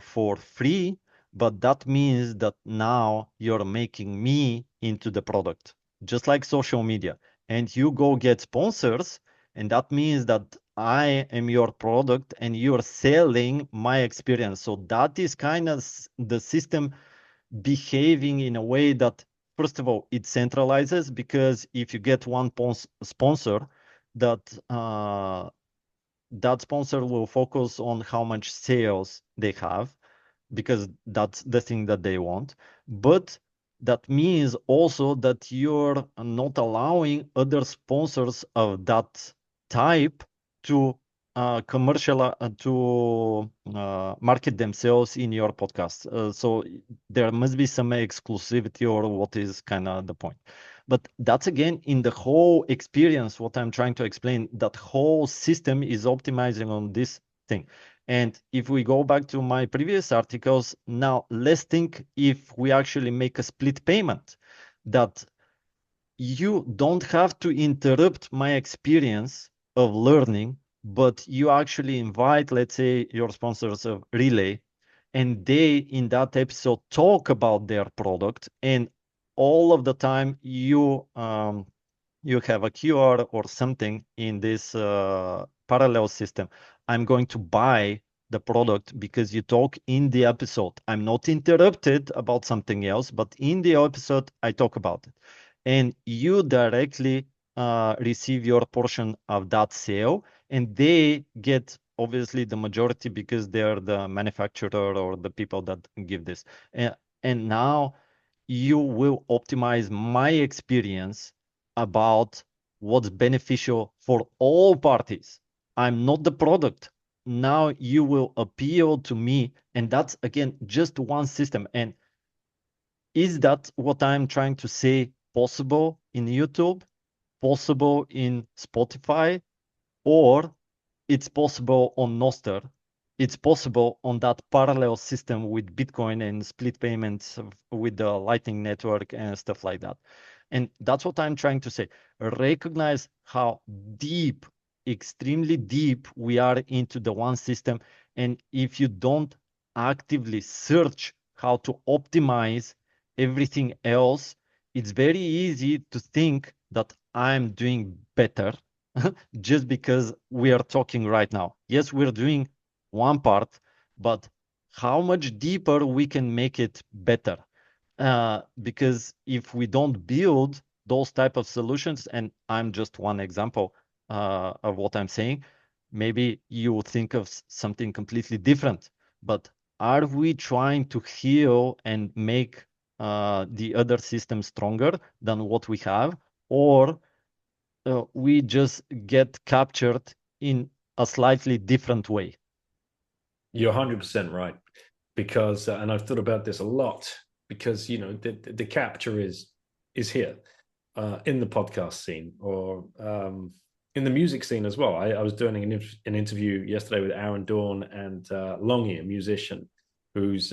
for free, but that means that now you're making me into the product, just like social media. And you go get sponsors, and that means that I am your product and you're selling my experience. So that is kind of the system behaving in a way that, first of all, it centralizes, because if you get one sponsor, that that sponsor will focus on how much sales they have, because that's the thing that they want. But that means also that you're not allowing other sponsors of that type to market themselves in your podcast. So there must be some exclusivity, or what is kind of the point. But that's again in the whole experience, what I'm trying to explain, that whole system is optimizing on this thing. And if we go back to my previous articles, now let's think if we actually make a split payment, that you don't have to interrupt my experience of learning, but you actually invite, let's say, your sponsors of Relay, and they in that episode talk about their product, and all of the time you have a QR or something in this parallel system. I'm going to buy the product because you talk in the episode. I'm not interrupted about something else, but in the episode, I talk about it. And you directly receive your portion of that sale, and they get obviously the majority because they are the manufacturer or the people that give this. And now you will optimize my experience about what's beneficial for all parties. I'm not the product. Now you will appeal to me, and that's again just one system. And is that what I'm trying to say possible in YouTube, possible in Spotify, or it's possible on Nostr? It's possible on that parallel system with Bitcoin and split payments with the Lightning Network and stuff like that. And that's what I'm trying to say. Recognize how deep, extremely deep we are into the one system. And if you don't actively search how to optimize everything else, it's very easy to think that I'm doing better just because we are talking right now. Yes, we're doing one part, but how much deeper we can make it better? Because if we don't build those type of solutions, and I'm just one example of what I'm saying, maybe you think of something completely different. But are we trying to heal and make the other system stronger than what we have, or we just get captured in a slightly different way? You're 100% right, because and I've thought about this a lot, because the capture is here in the podcast scene, or in the music scene as well. I was doing an interview yesterday with Aaron Dawn and Longy, a musician who's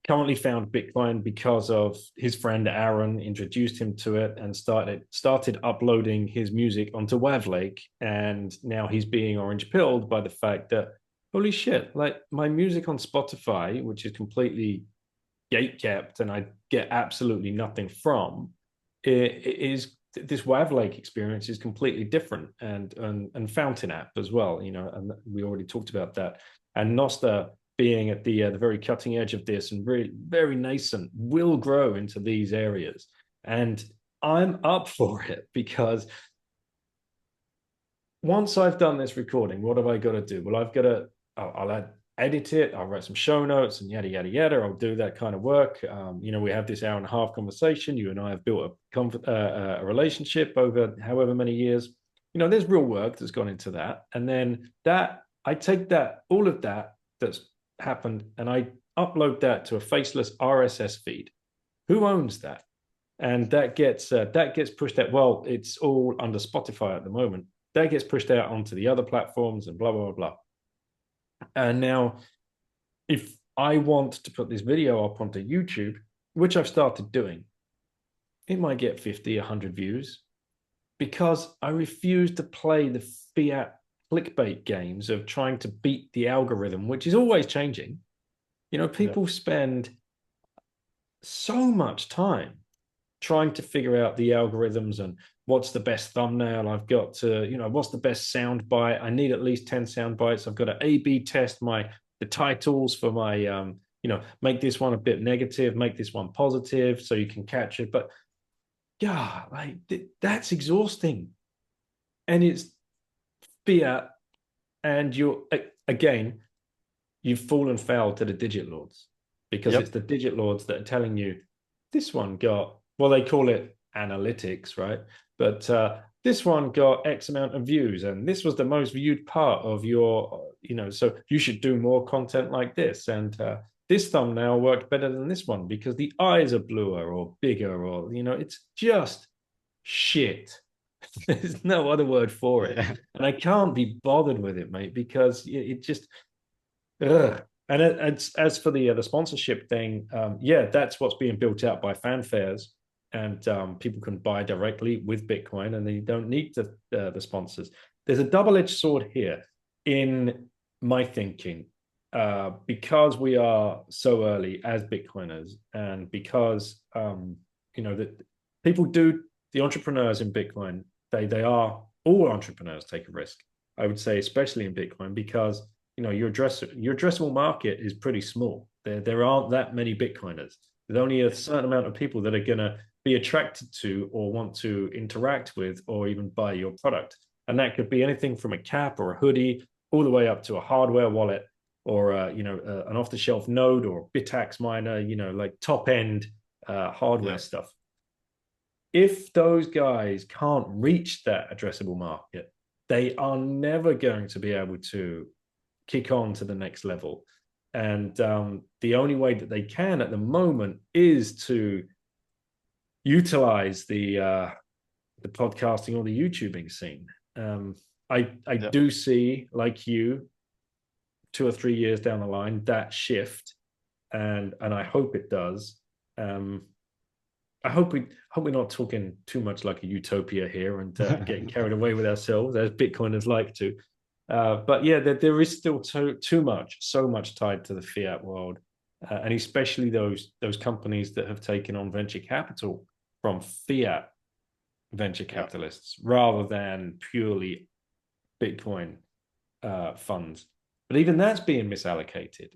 currently found Bitcoin because of his friend Aaron introduced him to it and started uploading his music onto Wavlake, and now he's being orange pilled by the fact that, holy shit, like my music on Spotify, which is completely gate kept and I get absolutely nothing from, it is this Wavlake experience is completely different, and Fountain app as well, and we already talked about that. And Nosta being at the very cutting edge of this and really very nascent, will grow into these areas. And I'm up for it, because once I've done this recording, what have I got to do? Well, I'll edit it, I'll write some show notes and yada, yada, yada. I'll do that kind of work. We have this hour and a half conversation. You and I have built a relationship over however many years. There's real work that's gone into that. And then I take all of that that's happened, and I upload that to a faceless RSS feed. Who owns that? And that gets pushed out. Well, it's all under Spotify at the moment. That gets pushed out onto the other platforms and blah, blah, blah, blah. And now, if I want to put this video up onto YouTube, which I've started doing, it might get 50, 100 views, because I refuse to play the fiat clickbait games of trying to beat the algorithm, which is always changing. People spend so much time trying to figure out the algorithms and what's the best thumbnail I've got to, what's the best sound bite. I need at least 10 sound bites. I've got to A/B test the titles for my, make this one a bit negative, make this one positive so you can catch it. But yeah, like that's exhausting. And it's fiat. And you've fallen foul to the digit lords, because Yep. it's the digit lords that are telling you this one got, well, they call it analytics, right? But this one got X amount of views, and this was the most viewed part of your, so you should do more content like this. And this thumbnail worked better than this one because the eyes are bluer or bigger, or, it's just shit. There's no other word for it. Yeah. And I can't be bothered with it, mate, because it just, ugh. And as for the sponsorship thing, yeah, that's what's being built out by fanfares, and people can buy directly with Bitcoin, and they don't need the sponsors. There's a double-edged sword here, in my thinking, because we are so early as Bitcoiners, and because that people do, the entrepreneurs in Bitcoin, they are, all entrepreneurs take a risk. I would say, especially in Bitcoin, because your addressable market is pretty small. There aren't that many Bitcoiners. There's only a certain amount of people that are going to be attracted to, or want to interact with, or even buy your product. And that could be anything from a cap or a hoodie all the way up to a hardware wallet or an off-the-shelf node or Bitax miner, like top end hardware Yeah. stuff. If those guys can't reach that addressable market, they are never going to be able to kick on to the next level. And the only way that they can at the moment is to utilize the podcasting or the YouTubing scene. I Yeah. do see, like you, 2 or 3 years down the line, that shift, and I hope it does. Um, I hope we're not talking too much like a utopia here and getting carried away with ourselves as Bitcoiners like to. But yeah, there is still so much tied to the fiat world, and especially those companies that have taken on venture capital from fiat venture Yeah. capitalists rather than purely Bitcoin funds. But even that's being misallocated.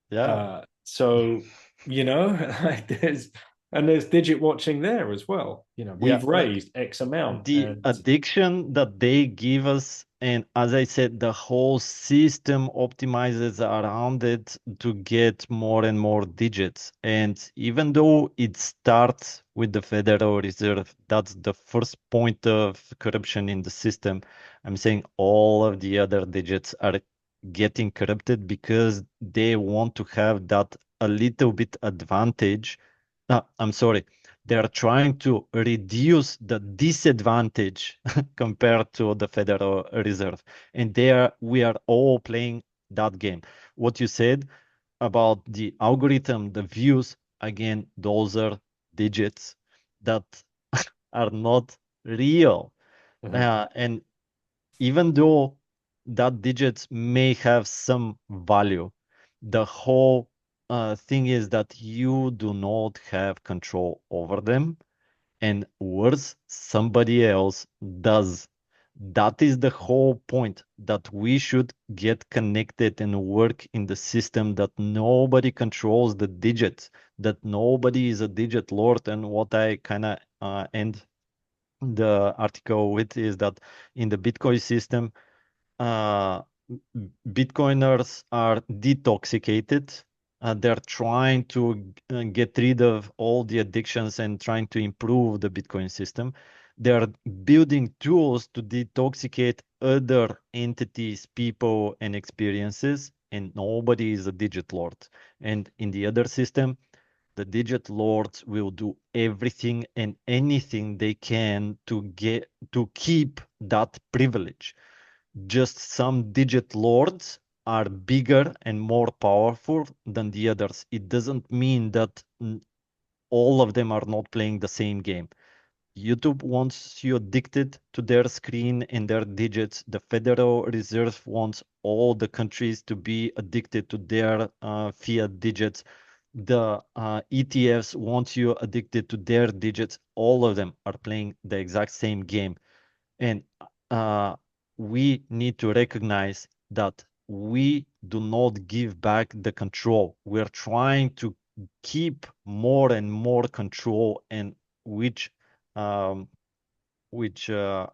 Yeah. So like there's digit watching there as well. Yeah. We've Like raised X amount, the and addiction that they give us, and as I said, the whole system optimizes around it to get more and more digits. And even though it starts with the Federal Reserve, that's the first point of corruption in the system. I'm saying all of the other digits are getting corrupted because they want to have that a little bit advantage. I'm sorry, they are trying to reduce the disadvantage compared to the Federal Reserve. And we are all playing that game. What you said about the algorithm, the views, again, those are digits that are not real. Mhm. And even though that digits may have some value, the whole thing is that you do not have control over them, and worse, somebody else does. That is the whole point, that we should get connected and work in the system, that nobody controls the digits, that nobody is a digit lord. And what I kind of end the article with is that in the Bitcoin system, uh, Bitcoiners are detoxicated. They're trying to get rid of all the addictions and trying to improve the Bitcoin system. They're building tools to detoxicate other entities, people, and experiences, and nobody is a digit lord. And in the other system, the digit lords will do everything and anything they can to keep that privilege. Just some digit lords are bigger and more powerful than the others. It doesn't mean that all of them are not playing the same game. YouTube wants you addicted to their screen and their digits. The Federal Reserve wants all the countries to be addicted to their fiat digits. The ETFs want you addicted to their digits. All of them are playing the exact same game. And uh, we need to recognize that we do not give back the control. We're trying to keep more and more control, and which um,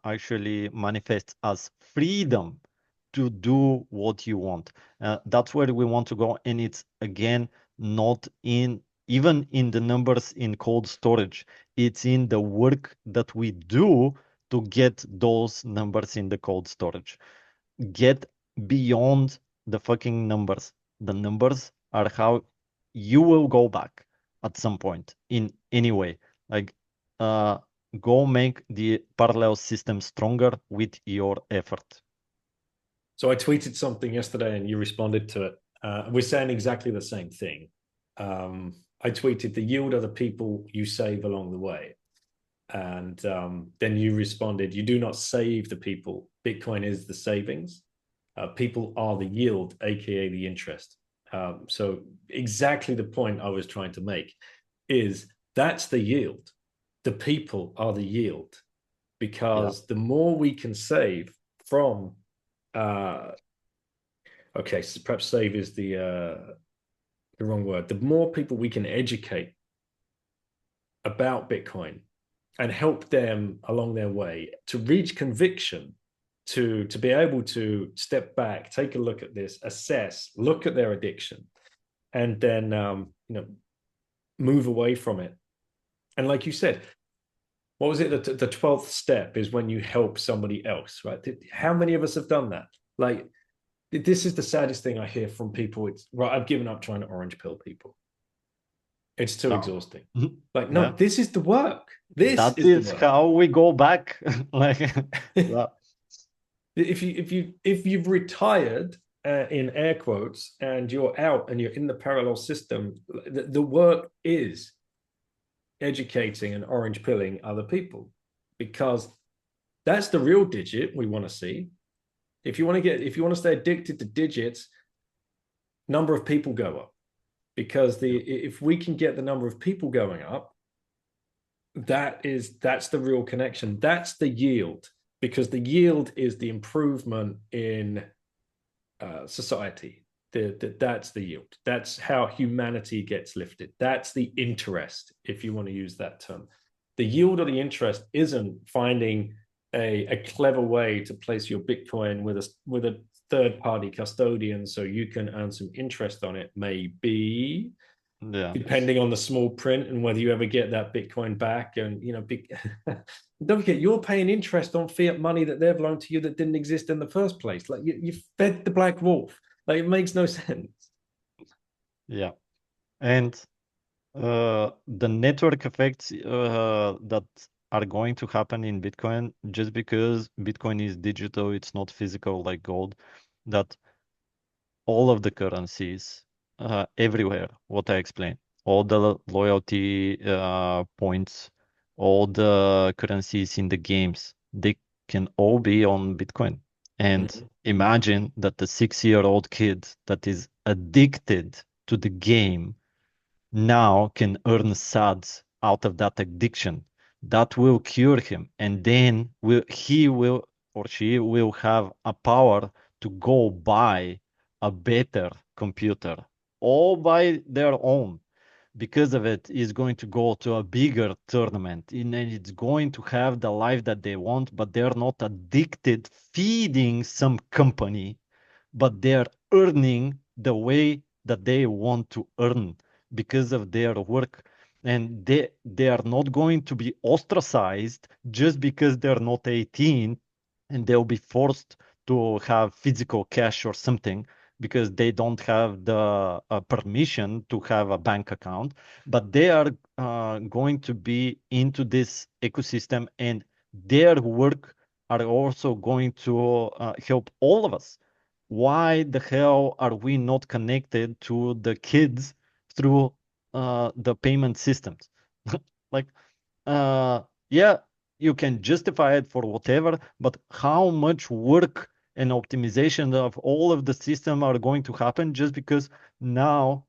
actually manifests as freedom to do what you want. That's where we want to go, and it's again not in even in the numbers in cold storage. It's in the work that we do to get those numbers in the cold storage. Get beyond the fucking numbers. The numbers are how you will go back at some point in any way. Like, uh, go make the parallel system stronger with your effort. So I tweeted something yesterday, and you responded to it. We're saying exactly the same thing. I tweeted, the yield are the people you save along the way. And then you responded, you do not save the people. Bitcoin is the savings. People are the yield, aka the interest. So exactly the point I was trying to make is that's the yield. The people are the yield, Yeah, because the more we can save from, uh, okay, so perhaps save is the wrong word. The more people we can educate about Bitcoin and help them along their way to reach conviction, to be able to step back, take a look at this, assess, look at their addiction, and then move away from it. And like you said, what was it? The 12th step is when you help somebody else, right? How many of us have done that? Like, this is the saddest thing I hear from people. It's right, I've given up trying to orange pill people. It's too No. exhausting. Like, no, Yeah. this is the work. This That is the is work. how we go back. Like, yeah. If you've retired in air quotes and you're out and you're in the parallel system, the work is educating and orange pilling other people, because that's the real digit we want to see. If you want to stay addicted to digits, number of people go up, because if we can get the number of people going up, that's the real connection. That's the yield, because the yield is the improvement in society. That's the yield. That's how humanity gets lifted. That's the interest, if you want to use that term. The yield or the interest isn't finding a clever way to place your Bitcoin with a third party custodian so you can earn some interest on it, maybe, Yeah. depending on the small print and whether you ever get that Bitcoin back. And don't forget, you're paying interest on fiat money that they've loaned to you that didn't exist in the first place. Like, you fed the black wolf. Like, it makes no sense. Yeah. And the network effects that are going to happen in Bitcoin, just because Bitcoin is digital, it's not physical like gold, that all of the currencies everywhere, what I explained, all the loyalty points, all the currencies in the games, they can all be on Bitcoin. And imagine that the 6-year-old kid that is addicted to the game now can earn SADs out of that addiction. That will cure him. And then he will or she will have a power to go buy a better computer all by their own. Because of it, is going to go to a bigger tournament and then it's going to have the life that they want, but they're not addicted feeding some company, but they're earning the way that they want to earn because of their work. And they are not going to be ostracized just because they're not 18 and they'll be forced to have physical cash or something because they don't have the permission to have a bank account, but they are going to be into this ecosystem, and their work are also going to help all of us. Why the hell are we not connected to the kids through the payment systems? Like, yeah, you can justify it for whatever, but how much work and optimization of all of the system are going to happen just because now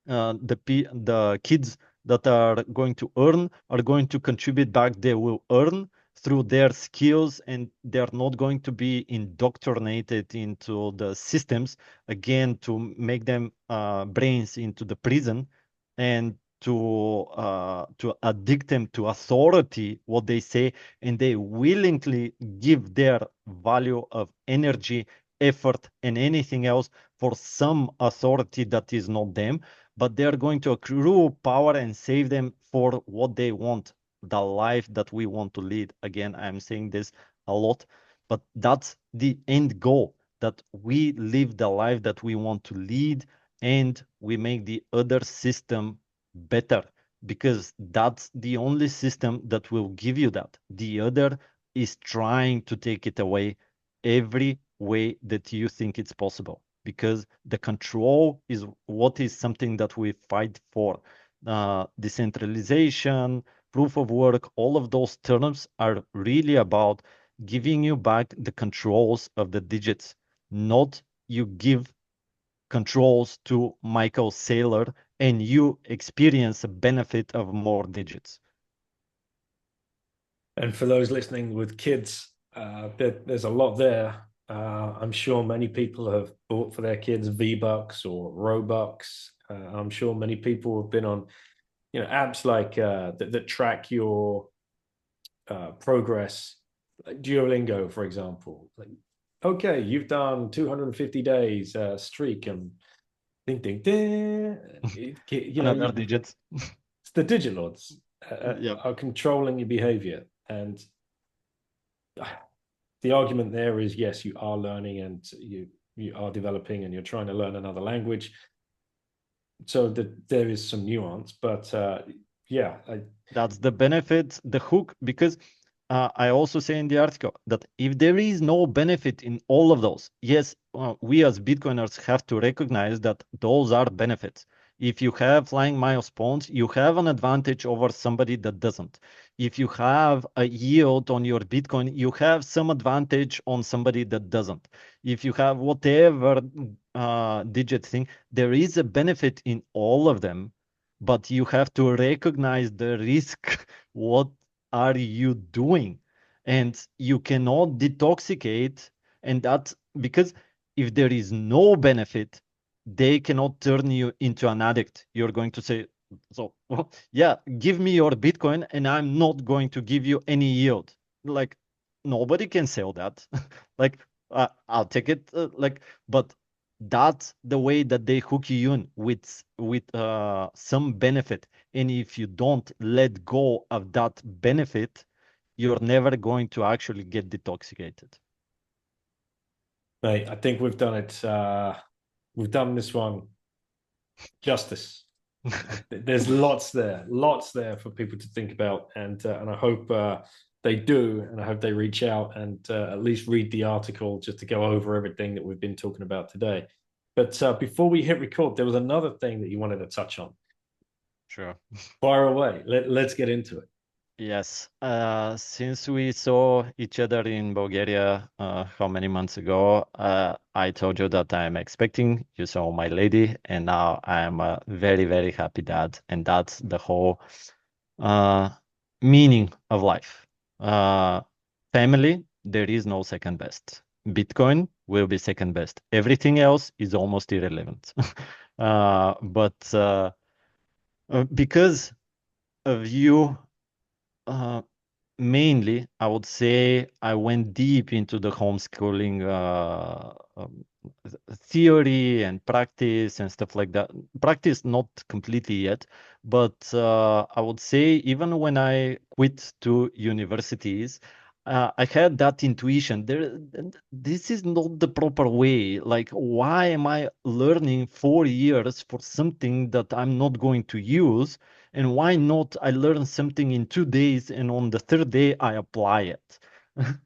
the kids that are going to earn are going to contribute back. They will earn through their skills, and they're not going to be indoctrinated into the systems again to make them brains into the prison and to addict them to authority, what they say, and they willingly give their value of energy, effort, and anything else for some authority that is not them, but they're going to accrue power and save them for what they want, the life that we want to lead. Again, I'm saying this a lot, but that's the end goal, that we live the life that we want to lead and we make the other system better, because that's the only system that will give you that. The other is trying to take it away every way that you think it's possible, because the control is what is something that we fight for. Decentralization, proof of work, all of those terms are really about giving you back the controls of the digits, not you give controls to Michael Saylor and you experience a benefit of more digits. And for those listening with kids, there's a lot there. I'm sure many people have bought for their kids V-Bucks or Robux. I'm sure many people have been on, apps like that track your progress, Duolingo, for example. Like, okay, you've done 250 days streak, and ding ding ding. Another digit. It's the digilods Yep. are controlling your behavior, and the argument there is yes, you are learning and you are developing, and you're trying to learn another language, so that there is some nuance, but yeah, That's the benefit, the hook, because I also say in the article that if there is no benefit in all of those, yes, we as Bitcoiners have to recognize that those are benefits. If you have flying miles points, you have an advantage over somebody that doesn't. If you have a yield on your Bitcoin, you have some advantage on somebody that doesn't. If you have whatever digit thing, there is a benefit in all of them, but you have to recognize the risk. What are you doing? And you cannot detoxicate. And that because if there is no benefit, they cannot turn you into an addict. You're going to say, so yeah, give me your Bitcoin and I'm not going to give you any yield. Like nobody can sell that. Like I'll take it. But that's the way that they hook you in with some benefit. And if you don't let go of that benefit, you're never going to actually get detoxicated. mate, I think we've done it. We've done this one justice. There's lots there for people to think about, and I hope they do, and I hope they reach out and at least read the article just to go over everything that we've been talking about today. But before we hit record, there was another thing that you wanted to touch on. Sure. Fire away. Let's get into it. Yes. Since we saw each other in Bulgaria, how many months ago, I told you that I'm expecting. You saw my lady, and now I'm a very, very happy dad. And that's the whole uh, meaning of life. Uh, Family, there is no second best. Bitcoin will be second best. Everything else is almost irrelevant. But because of you, uh, mainly, I would say I went deep into the homeschooling theory and practice and stuff like that. Practice not completely yet, but I would say even when I quit to universities, I had that intuition. This is not the proper way. Like, why am I learning 4 years for something that I'm not going to use? And why not I learn something in 2 days and on the third day I apply it?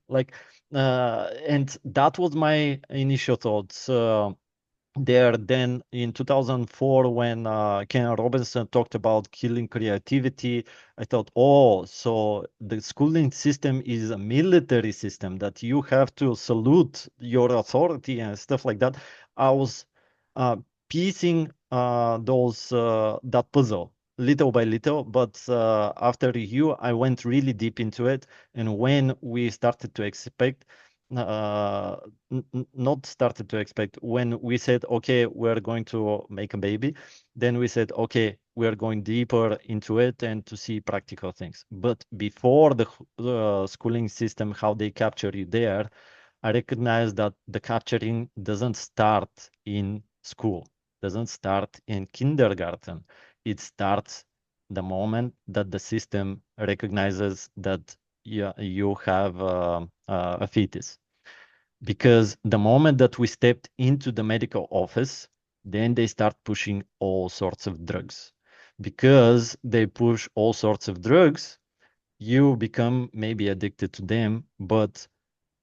Like, and that was my initial thoughts. There then in 2004 when Ken Robinson talked about killing creativity, I thought, oh, so the schooling system is a military system that you have to salute your authority and stuff like that. I was uh, piecing those that puzzle little by little, but after review I went really deep into it. And when we started to expect uh, not started to expect, when we said, okay, we're going to make a baby, then we said, okay, we're going deeper into it and to see practical things. But before the schooling system, how they capture you there, I recognize that the capturing doesn't start in school, doesn't start in kindergarten. It starts the moment that the system recognizes that you have a fetus. Because the moment that we stepped into the medical office, then they start pushing all sorts of drugs. Because they push all sorts of drugs, you become maybe addicted to them, but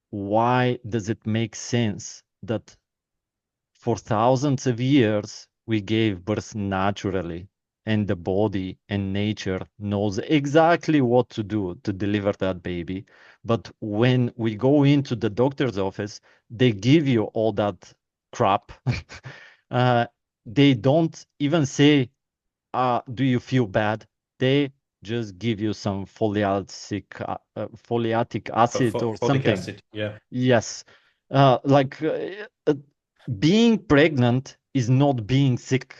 why does it make sense that for thousands of years we gave birth naturally and the body and nature knows exactly what to do to deliver that baby? But when we go into the doctor's office, they give you all that crap. uh, they don't even say, do you feel bad? They just give you some foliatic acid or Folic something. acid. Yeah. Yes. Like being pregnant is not being sick,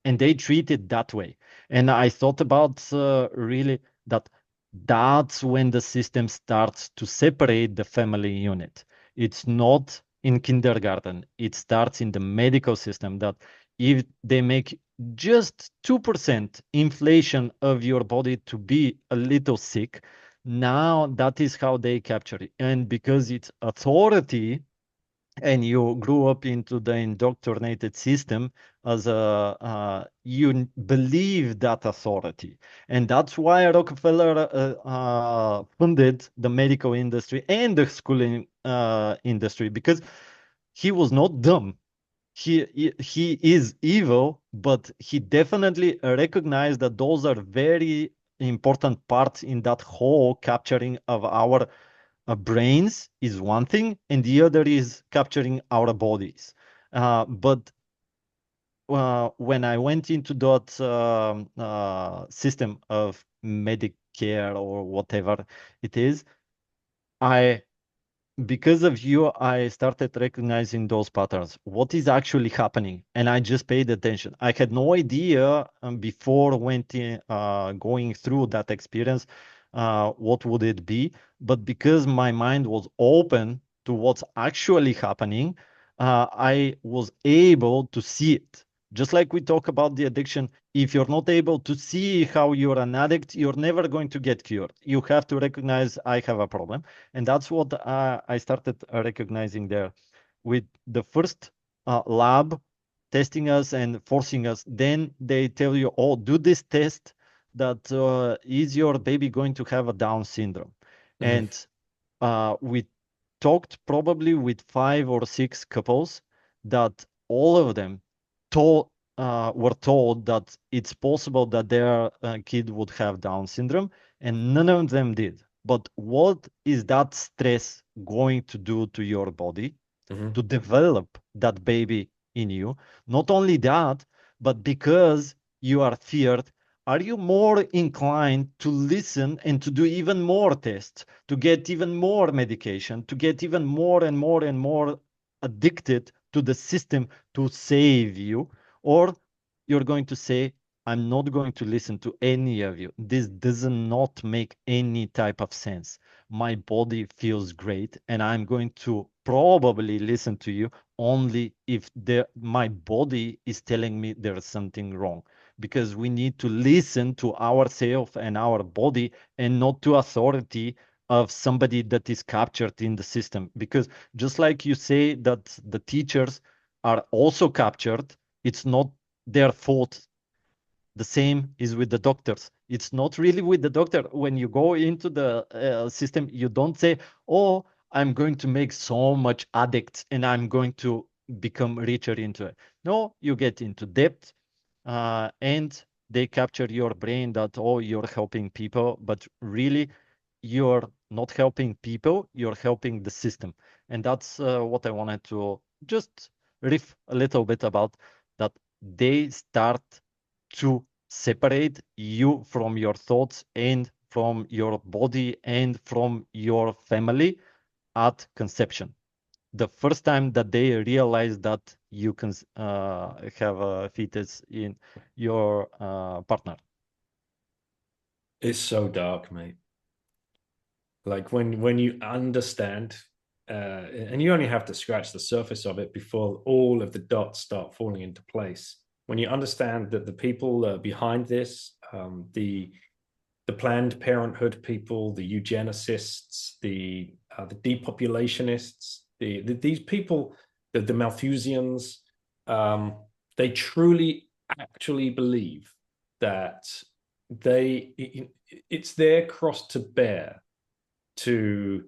and they treat it that way. And I thought about really that. That's when the system starts to separate the family unit. It's not in kindergarten. It starts in the medical system that if they make just 2% inflation of your body to be a little sick, now that is how they capture it. And because it's authority, and you grew up into the indoctrinated system as a you believe that authority, and that's why Rockefeller funded the medical industry and the schooling industry, because he was not dumb. He is evil, but he definitely recognized that those are very important parts in that whole capturing of our brains is one thing, and the other is capturing our bodies. But when I went into that system of Medicare or whatever it is, I because of you, I started recognizing those patterns. What is actually happening? And I just paid attention. I had no idea before going through that experience, what would it be. But because my mind was open to what's actually happening, I was able to see it. Just like we talk about the addiction, if you're not able to see how you're an addict, you're never going to get cured. You have to recognize I have a problem, and that's what I started recognizing there with the first lab testing us and forcing us. Then they tell you, oh, do this test that is your baby going to have a Down syndrome? Mhm. And we talked probably with 5 or 6 couples that all of them told, were told that it's possible that their kid would have Down syndrome, and none of them did. But what is that stress going to do to your body Mhm. to develop that baby in you? Not only that, but because you are feared, are you more inclined to listen and to do even more tests, to get even more medication, to get even more and more and more addicted to the system to save you? Or you're going to say, I'm not going to listen to any of you. This does not make any type of sense. My body feels great, and I'm going to probably listen to you only if my body is telling me there's something wrong. Because we need to listen to ourselves and our body, and not to authority of somebody that is captured in the system. Because just like you say that the teachers are also captured, it's not their fault. The same is with the doctors. It's not really with the doctor. When you go into the system, you don't say, oh, I'm going to make so much addicts and I'm going to become richer into it. No, you get into debt, and they capture your brain that, oh, you're helping people, but really you're not helping people, you're helping the system. And that's what I wanted to just riff a little bit about, that they start to separate you from your thoughts and from your body and from your family at conception. The first time that they realize that you can have a fetus in your partner. It's so dark, mate. Like when you understand, and you only have to scratch the surface of it before all of the dots start falling into place. When you understand that the people behind this, the Planned Parenthood people, the eugenicists, the depopulationists, these people, the Malthusians, um, they truly actually believe that it's their cross to bear to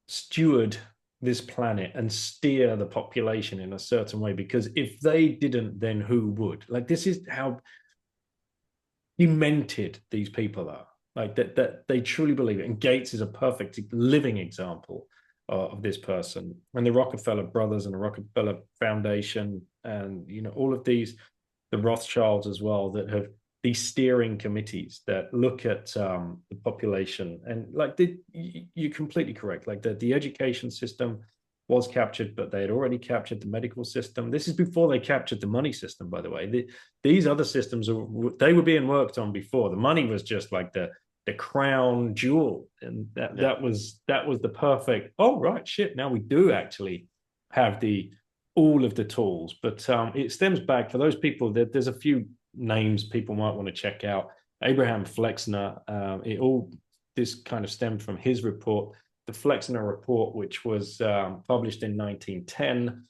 steward this planet and steer the population in a certain way, because if they didn't, then who would? Like, this is how demented these people are. Like, that they truly believe it. And Gates is a perfect living example of this person. And the Rockefeller brothers and the Rockefeller Foundation, and all of these, the Rothschilds as well, that have these steering committees that look at the population. And like, you're completely correct. Like, the education system was captured, but they had already captured the medical system. This is before they captured the money system, by the way. These other systems they were being worked on before. The money was just like the crown jewel, and Yeah. that was the perfect. Oh right, shit! Now we do actually have the all of the tools, but it stems back for those people. There's a few names people might want to check out. Abraham Flexner. It all this kind of stemmed from his report, the Flexner report, which was published in 1910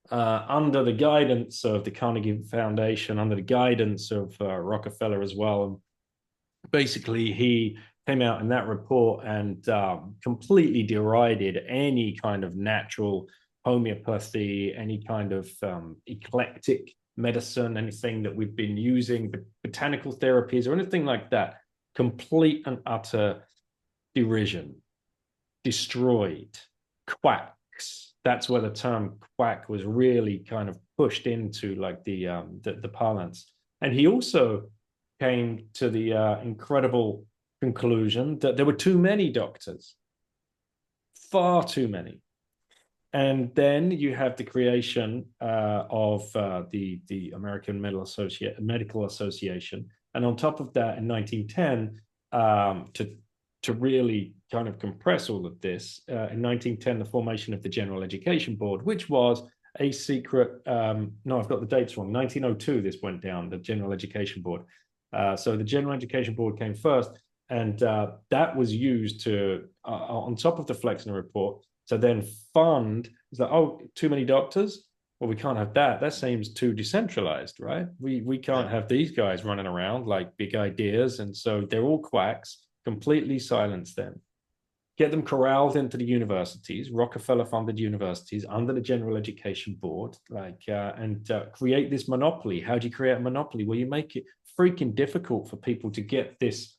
under the guidance of the Carnegie Foundation, under the guidance of Rockefeller as well. And basically, he came out in that report and completely derided any kind of natural homeopathy, any kind of eclectic medicine, anything that we've been using, botanical therapies, or anything like that. Complete and utter derision, destroyed, quacks. That's where the term quack was really kind of pushed into like the parlance. And he also came to the incredible conclusion that there were too many doctors, far too many. And then you have the creation of the American Medical Association, and on top of that, in 1910, to really kind of compress all of this, in 1910, the formation of the General Education Board, which was a secret. No, I've got the dates wrong. 1902, this went down. The General Education Board. So the General Education Board came first, and that was used to, on top of the Flexner report, to then fund. Is that, oh, too many doctors? Well, we can't have that. That seems too decentralized, right? We can't have these guys running around like big ideas, and so they're all quacks. Completely silence them. Get them corralled into the universities. Rockefeller funded universities under the General Education Board, and create this monopoly. How do you create a monopoly? Well, you make it freaking difficult for people to get this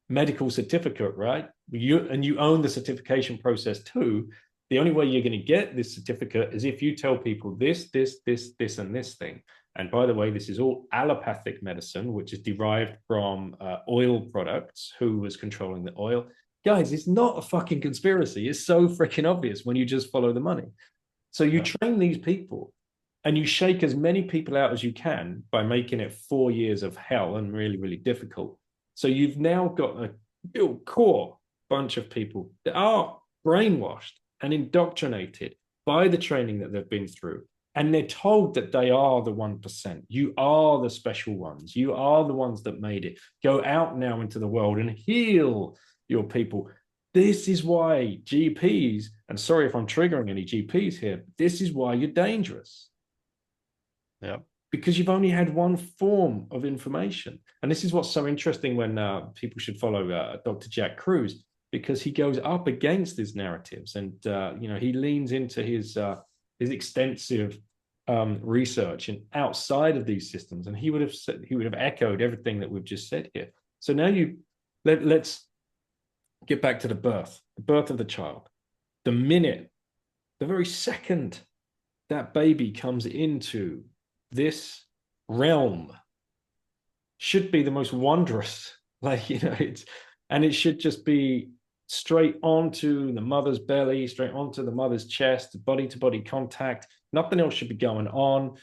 medical certificate, right? You own the certification process too. The only way you're going to get this certificate is if you tell people this, and this thing. And by the way, this is all allopathic medicine, which is derived from oil products. Who was controlling the oil? Guys, it's not a fucking conspiracy. It's so freaking obvious when you just follow the money. So you train these people and you shake as many people out as you can by making it 4 years of hell and really, really difficult. So you've now got a real core bunch of people that are brainwashed and indoctrinated by the training that they've been through. And they're told that they are the 1%. You are the special ones. You are the ones that made it. Go out now into the world and heal your people. This is why GPs, and sorry if I'm triggering any GPs here, this is why you're dangerous. Yeah. Because you've only had one form of information. And this is what's so interesting when people should follow Dr. Jack Kruse, because he goes up against these narratives, and he leans into his extensive research and outside of these systems, and he would have echoed everything that we've just said here. So now let's get back to the birth of the child. The very second that baby comes into this realm, should be the most wondrous, and it should just be straight onto the mother's belly, straight onto the mother's chest, body to body contact. Nothing else should be going on.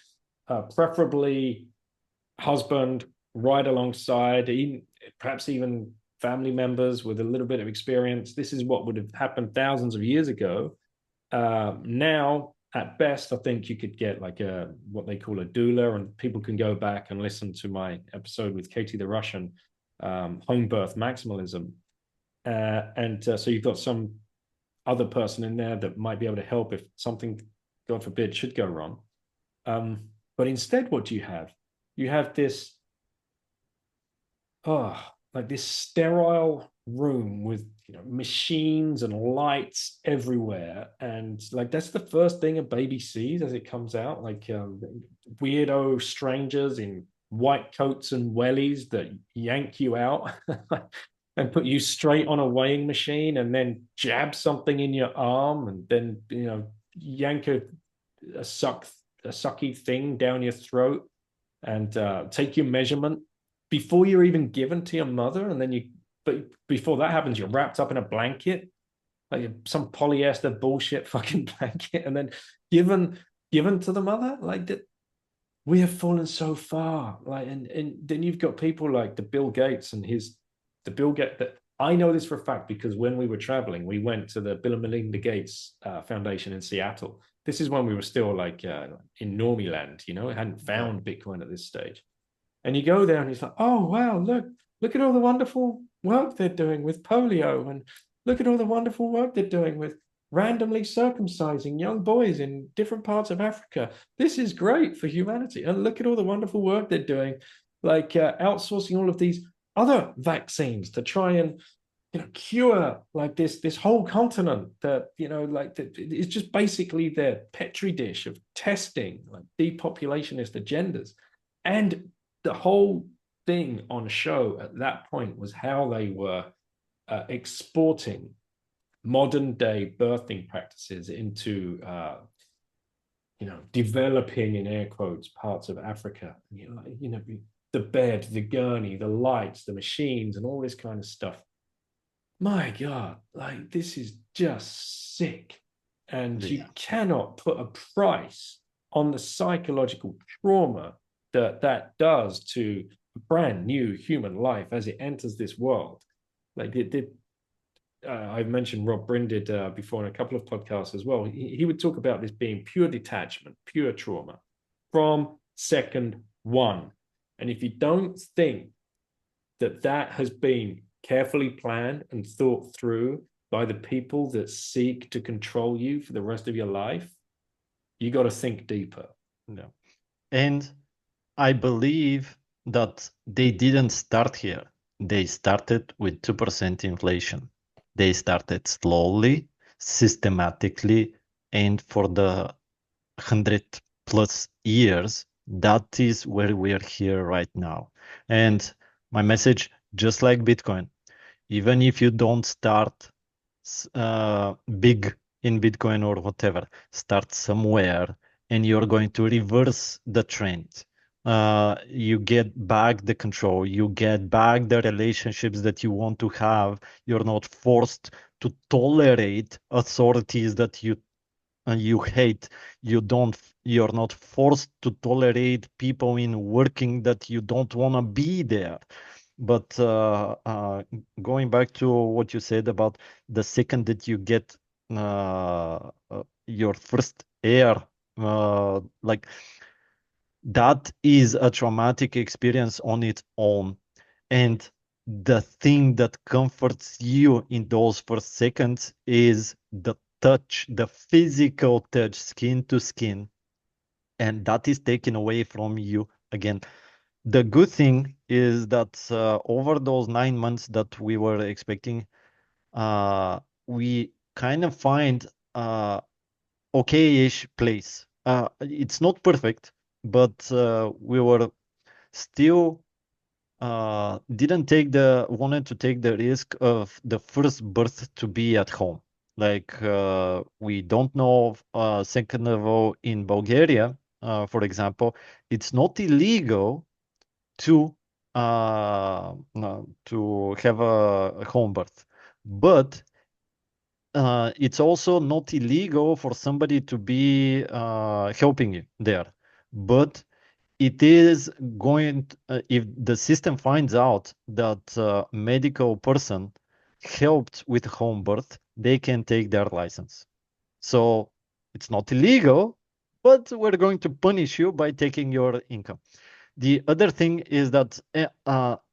Preferably husband right alongside, perhaps even family members with a little bit of experience. This is what would have happened thousands of years ago. Now, at best, I think you could get like what they call a doula, and people can go back and listen to my episode with Katie the Russian, home birth maximalism. So you've got some other person in there that might be able to help if something, God forbid, should go wrong. But instead, what do you have? You have this, like this sterile room with machines and lights everywhere, and like that's the first thing a baby sees as it comes out, like weirdo strangers in white coats and wellies that yank you out and put you straight on a weighing machine, and then jab something in your arm, and then yank a sucky thing down your throat, and take your measurement before you're even given to your mother. And then but before that happens, you're wrapped up in a blanket, like some polyester bullshit fucking blanket, and then given to the mother. Like that, we have fallen so far. Like, and then you've got people like the Bill Gates and the Bill Gates that I know this for a fact because when we were traveling, we went to the Bill and Melinda Gates Foundation in Seattle. This is when we were still like in normie land, you know, it hadn't Yeah. found Bitcoin at this stage. And you go there and it's like, oh wow, look at all the wonderful work they're doing with polio, and look at all the wonderful work they're doing with randomly circumcising young boys in different parts of Africa. This is great for humanity. And look at all the wonderful work they're doing, like outsourcing all of these other vaccines to try and cure like this whole continent that like it's just basically their petri dish of testing like depopulationist agendas. And the whole thing on show at that point was how they were exporting modern day birthing practices into developing, in air quotes, parts of Africa. The bed, the gurney, the lights, the machines, and all this kind of stuff. My God, like this is just sick. And you Yeah. cannot put a price on the psychological trauma that that does to a brand new human life as it enters this world. Like it did. I've mentioned Rob Brinded before in a couple of podcasts as well. He would talk about this being pure detachment, pure trauma from second one. And if you don't think that that has been carefully planned and thought through by the people that seek to control you for the rest of your life, you got to think deeper. Yeah. And I believe that they didn't start here. They started with 2% inflation. They started slowly, systematically, and for the 100+ years, that is where we are here right now. And my message, just like Bitcoin, even if you don't start big in Bitcoin or whatever, start somewhere and you're going to reverse the trend. You get back the control, you get back the relationships that you want to have. You're not forced to tolerate authorities that you hate. You're not forced to tolerate people in working that you don't want to be there. But going back to what you said about the second that you get your first heir, like that is a traumatic experience on its own. And the thing that comforts you in those first seconds is the touch, the physical touch, skin to skin. And that is taken away from you again. The good thing is that over those 9 months that we were expecting, we kind of find okay-ish place. It's not perfect, but we were still didn't wanted to take the risk of the first birth to be at home. Like we don't know, second of all, in Bulgaria, for example, it's not illegal to to have a home birth, but it's also not illegal for somebody to be helping you there. But it is if the system finds out that medical person helped with home birth, they can take their license. So it's not illegal, but we're going to punish you by taking your income. The other thing is that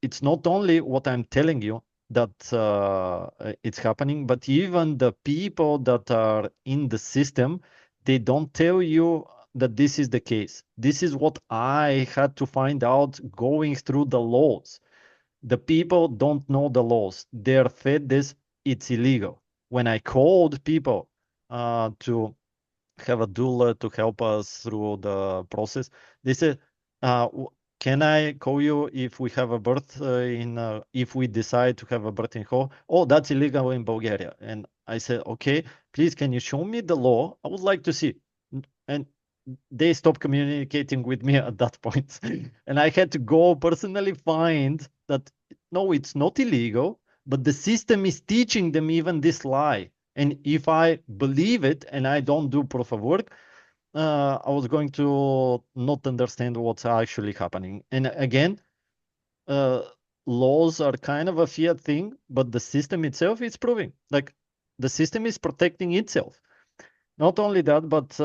it's not only what I'm telling you that it's happening, but even the people that are in the system, they don't tell you that this is the case. This is what I had to find out going through the laws. The people don't know the laws. They're fed this, it's illegal. When I called people to have a doula to help us through the process. They said, "Can I call you if we have a birth if we decide to have a birth in home?" Oh, that's illegal in Bulgaria. And I said, "Okay, please, can you show me the law? I would like to see." And they stopped communicating with me at that point. And I had to go personally find that no, it's not illegal, but the system is teaching them even this lie. And if I believe it and I don't do proof of work, I was going to not understand what's actually happening. And again, uh, laws are kind of a fiat thing, but the system itself is proving. Like the system is protecting itself. Not only that, but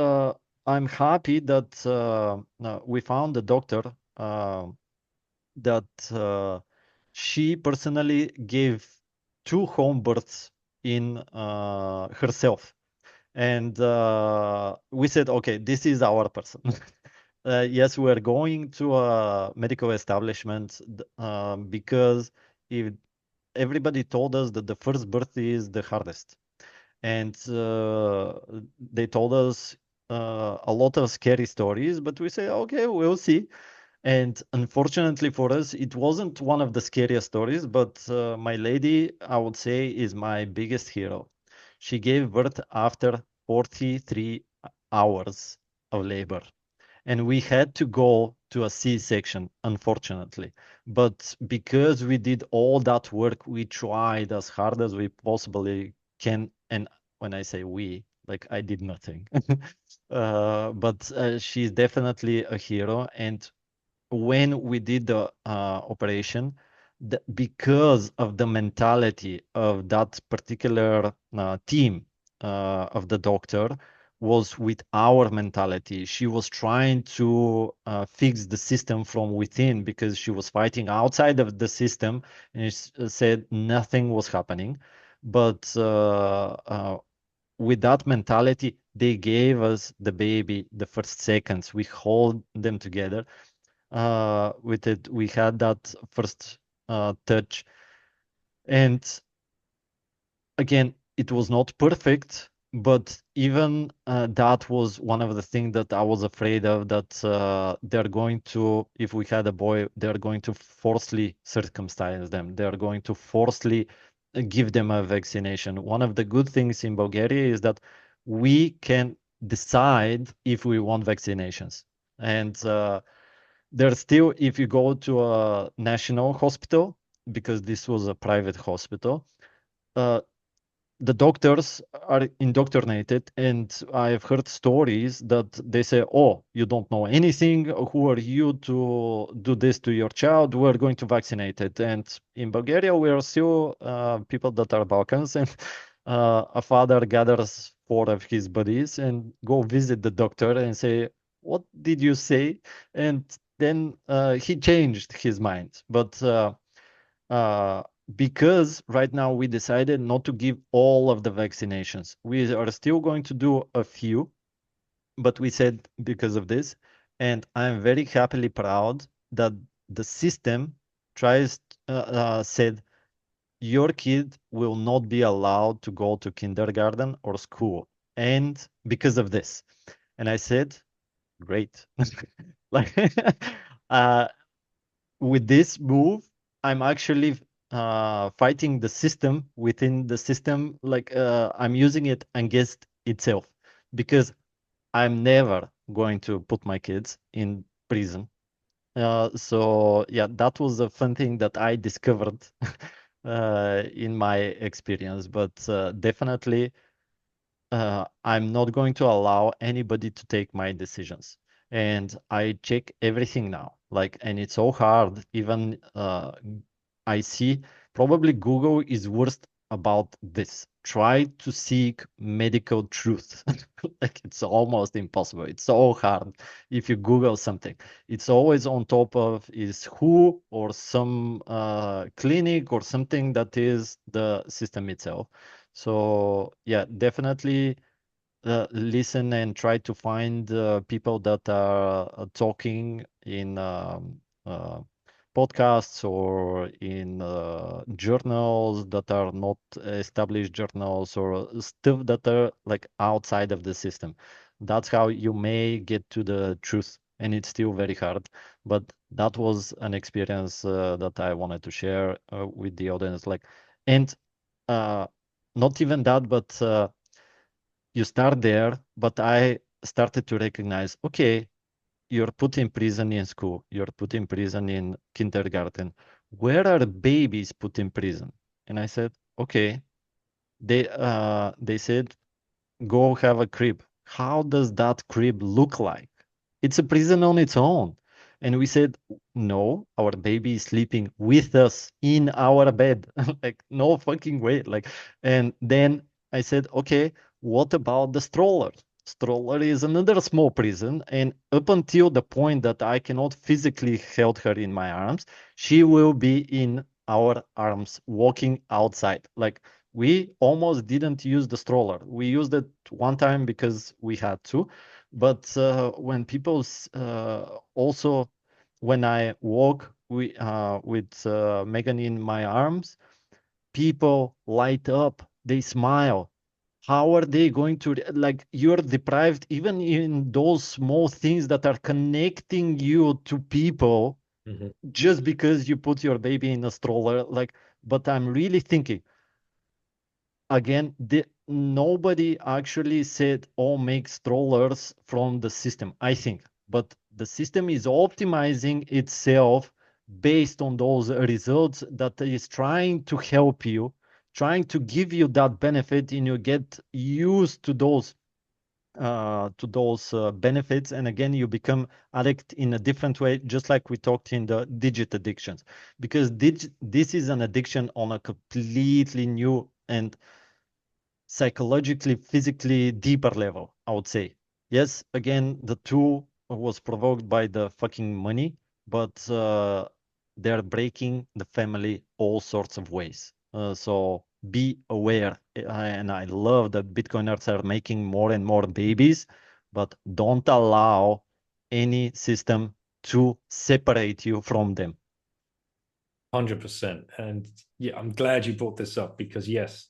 I'm happy that we found a doctor that she personally gave two home births in herself. And we said, okay, this is our person. Yes, we're going to a medical establishment because if everybody told us that the first birth is the hardest. And they told us a lot of scary stories, but we say, okay, we'll see. And unfortunately for us, it wasn't one of the scariest stories, but my lady, I would say, is my biggest hero. She gave birth after 43 hours of labor. And we had to go to a C-section, unfortunately. But because we did all that work, we tried as hard as we possibly can. And when I say we, like I did nothing. But she's definitely a hero. And when we did the operation, because of the mentality of that particular team of the doctor was with our mentality. She was trying to fix the system from within because she was fighting outside of the system, and she said nothing was happening. But with that mentality, they gave us the baby the first seconds. We hold them together with it. We had that first touch, and again, it was not perfect, but even that was one of the things that I was afraid of, that they're going to, if we had a boy, they're going to forcefully circumcise them. They're going to forcefully give them a vaccination. One of the good things in Bulgaria is that we can decide if we want vaccinations. And there's still, if you go to a national hospital, because this was a private hospital, uh, the doctors are indoctrinated, and I've heard stories that they say, "Oh, you don't know anything. Who are you to do this to your child? We're going to vaccinate it." And in Bulgaria, we are still people that are Balkans, and a father gathers four of his buddies and go visit the doctor and say, "What did you say?" And then he changed his mind, but. Uh, because right now we decided not to give all of the vaccinations. We are still going to do a few, but we said because of this, and I'm very happily proud that the system said your kid will not be allowed to go to kindergarten or school, and because of this, and I said, great, like uh, with this move, I'm actually fighting the system within the system. Like I'm using it against itself because I'm never going to put my kids in prison. So yeah, that was a fun thing that I discovered in my experience. But definitely I'm not going to allow anybody to take my decisions. And I check everything now. Like, and it's so hard. Even I see probably Google is worst about this. Try to seek medical truth. Like it's almost impossible. It's so hard. If you Google something, it's always on top of is who or some clinic or something that is the system itself. So yeah, definitely listen and try to find people that are talking in uh, podcasts or in journals that are not established journals, or stuff that are like outside of the system. That's how you may get to the truth, and it's still very hard. But that was an experience that I wanted to share with the audience. Like, and uh, not even that, but you start there. But I started to recognize, okay, you're put in prison in school, you're put in prison in kindergarten. Where are babies put in prison? And I said, okay. They said, go have a crib. How does that crib look like? It's a prison on its own. And we said, no, our baby is sleeping with us in our bed. Like, no fucking way. Like, and then I said, okay, what about the stroller? Stroller is another small prison. And up until the point that I cannot physically hold her in my arms, she will be in our arms walking outside. Like, we almost didn't use the stroller. We used it one time because we had to. But when people also, when I walk with Megan in my arms, people light up, they smile. How are they going to, like, you're deprived even in those small things that are connecting you to people Mhm. just because you put your baby in a stroller. Like, but I'm really thinking, again, nobody actually said, oh, make strollers from the system, I think. But the system is optimizing itself based on those results that is trying to help you, trying to give you that benefit, and you get used to those benefits, and again you become addict in a different way, just like we talked in the digit addictions, because this is an addiction on a completely new and psychologically, physically deeper level, I would say. Yes, again, the two was provoked by the fucking money, but they're breaking the family all sorts of ways. So be aware. And I love that Bitcoiners are making more and more babies, but don't allow any system to separate you from them. 100%. And yeah, I'm glad you brought this up because yes,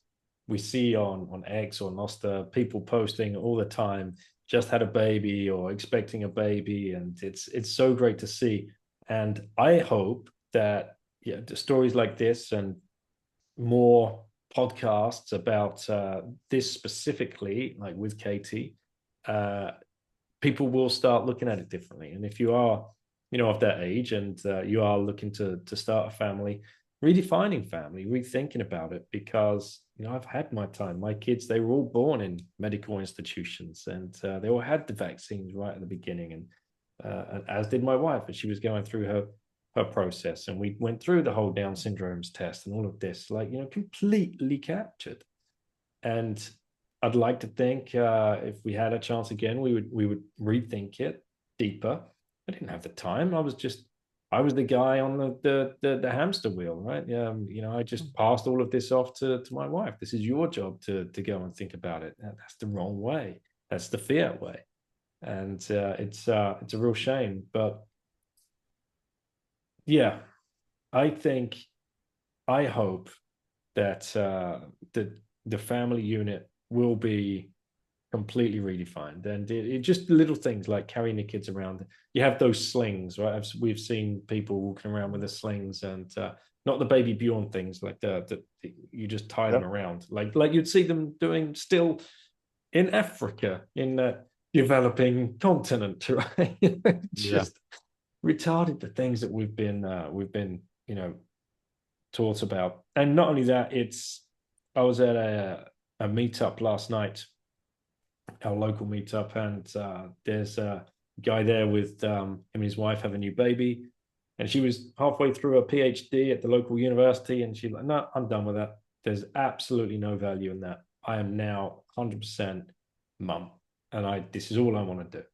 we see on X or Nosta people posting all the time, just had a baby or expecting a baby, and it's so great to see. And I hope that yeah, the stories like this and more podcasts about this specifically, like with Katie, uh, people will start looking at it differently. And if you are, of that age and you are looking to start a family, redefining family, rethinking about it, because I've had my time. My kids, they were all born in medical institutions, and they all had the vaccines right at the beginning, and as did my wife, as she was going through her process, and we went through the whole Down syndrome's test and all of this, like completely captured. And I'd like to think if we had a chance again, we would rethink it deeper. I didn't have the time. I was the guy on the hamster wheel, right? Yeah, I just passed all of this off to my wife. This is your job to go and think about it. That's the wrong way. That's the fiat way, and it's a real shame. But yeah, I think I hope that the family unit will be completely redefined. And it just little things like carrying the kids around. You have those slings, right? We've seen people walking around with the slings, and not the baby Bjorn things, like the you just tie them Yep. around, like you'd see them doing still in Africa, in the developing continent, right? Yeah. Just retarded the things that we've been taught about. And not only that, I was at a meetup last night, our local meetup, and there's a guy there with him and his wife have a new baby, and she was halfway through a PhD at the local university, and she's like, "No, I'm done with that. There's absolutely no value in that. I am now 100% mum, and I this is all I want to do,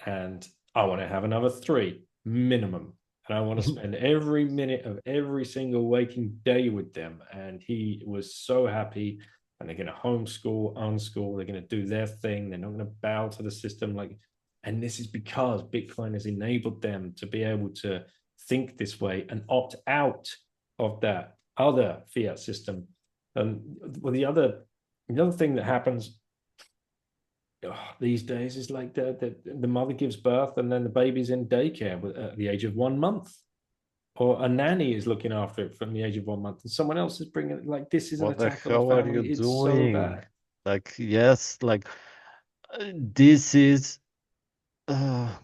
and I want to have another three minimum." And I want to spend every minute of every single waking day with them. And he was so happy, and they're going to homeschool, unschool. They're going to do their thing. They're not going to bow to the system. And this is because Bitcoin has enabled them to be able to think this way and opt out of that other fiat system. And well, the other thing that happens these days is like the mother gives birth and then the baby's in daycare at the age of 1 month, or a nanny is looking after it from the age of 1 month, and someone else is bringing it. Like, this is an What the attack on the hell are you family. It's so doing? bad. Like, yes, like this is uh,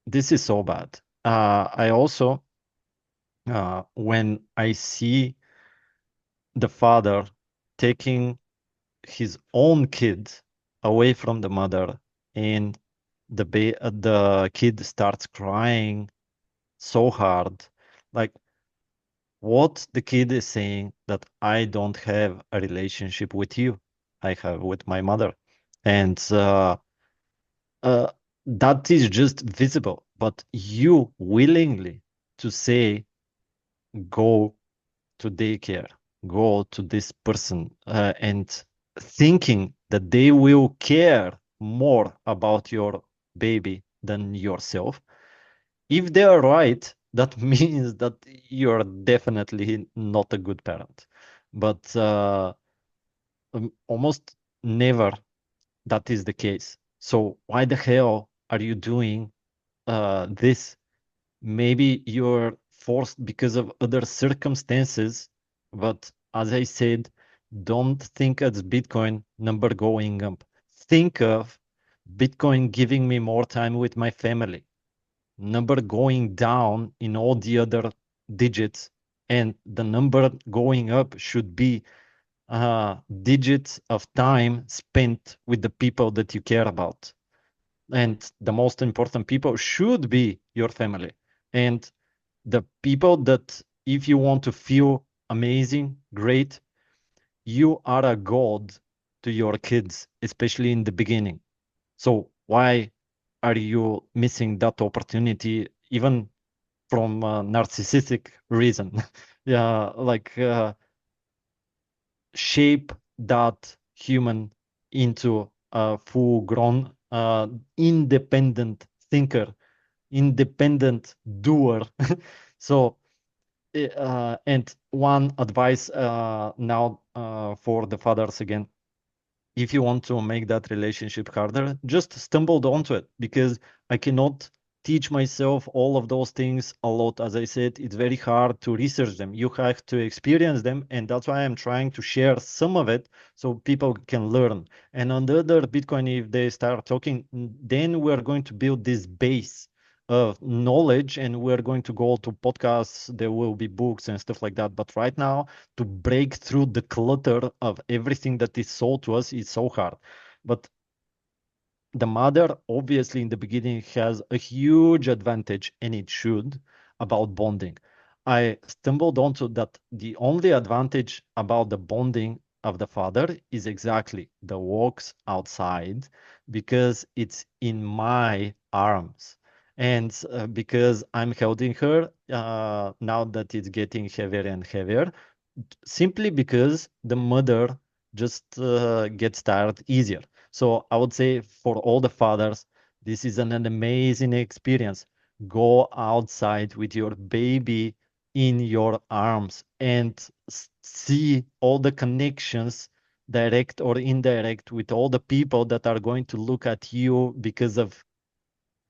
this is so bad. I also when I see the father taking his own kid away from the mother, and the kid starts crying, so hard. Like what the kid is saying that I don't have a relationship with you, I have with my mother. And uh, that is just visible. But you willingly to say, go to daycare, go to this person, and thinking that they will care more about your baby than yourself. If they are right, that means that you're definitely not a good parent. But almost never that is the case. So why the hell are you doing this? Maybe you're forced because of other circumstances, but as I said, don't think as Bitcoin number going up. Think of Bitcoin giving me more time with my family, number going down in all the other digits, and the number going up should be digits of time spent with the people that you care about. And the most important people should be your family. And the people that, if you want to feel amazing, great, you are a god to your kids, especially in the beginning. So why are you missing that opportunity, even from a narcissistic reason? Yeah, like shape that human into a full-grown, independent thinker, independent doer. So, and one advice now for the fathers again, if you want to make that relationship harder, just stumbled onto it because I cannot teach myself all of those things a lot. As I said, it's very hard to research them. You have to experience them, and that's why I'm trying to share some of it so people can learn. And on the other Bitcoin, if they start talking, then we're going to build this base of knowledge and we're going to go to podcasts, there will be books and stuff like that. But right now, to break through the clutter of everything that is sold to us is so hard. But the mother obviously in the beginning has a huge advantage, and it should, about bonding. I stumbled onto that the only advantage about the bonding of the father is exactly the walks outside, because it's in my arms, and because I'm holding her now that it's getting heavier and heavier, simply because the mother just gets tired easier. So I would say for all the fathers, this is an amazing experience. Go outside with your baby in your arms and see all the connections, direct or indirect, with all the people that are going to look at you because of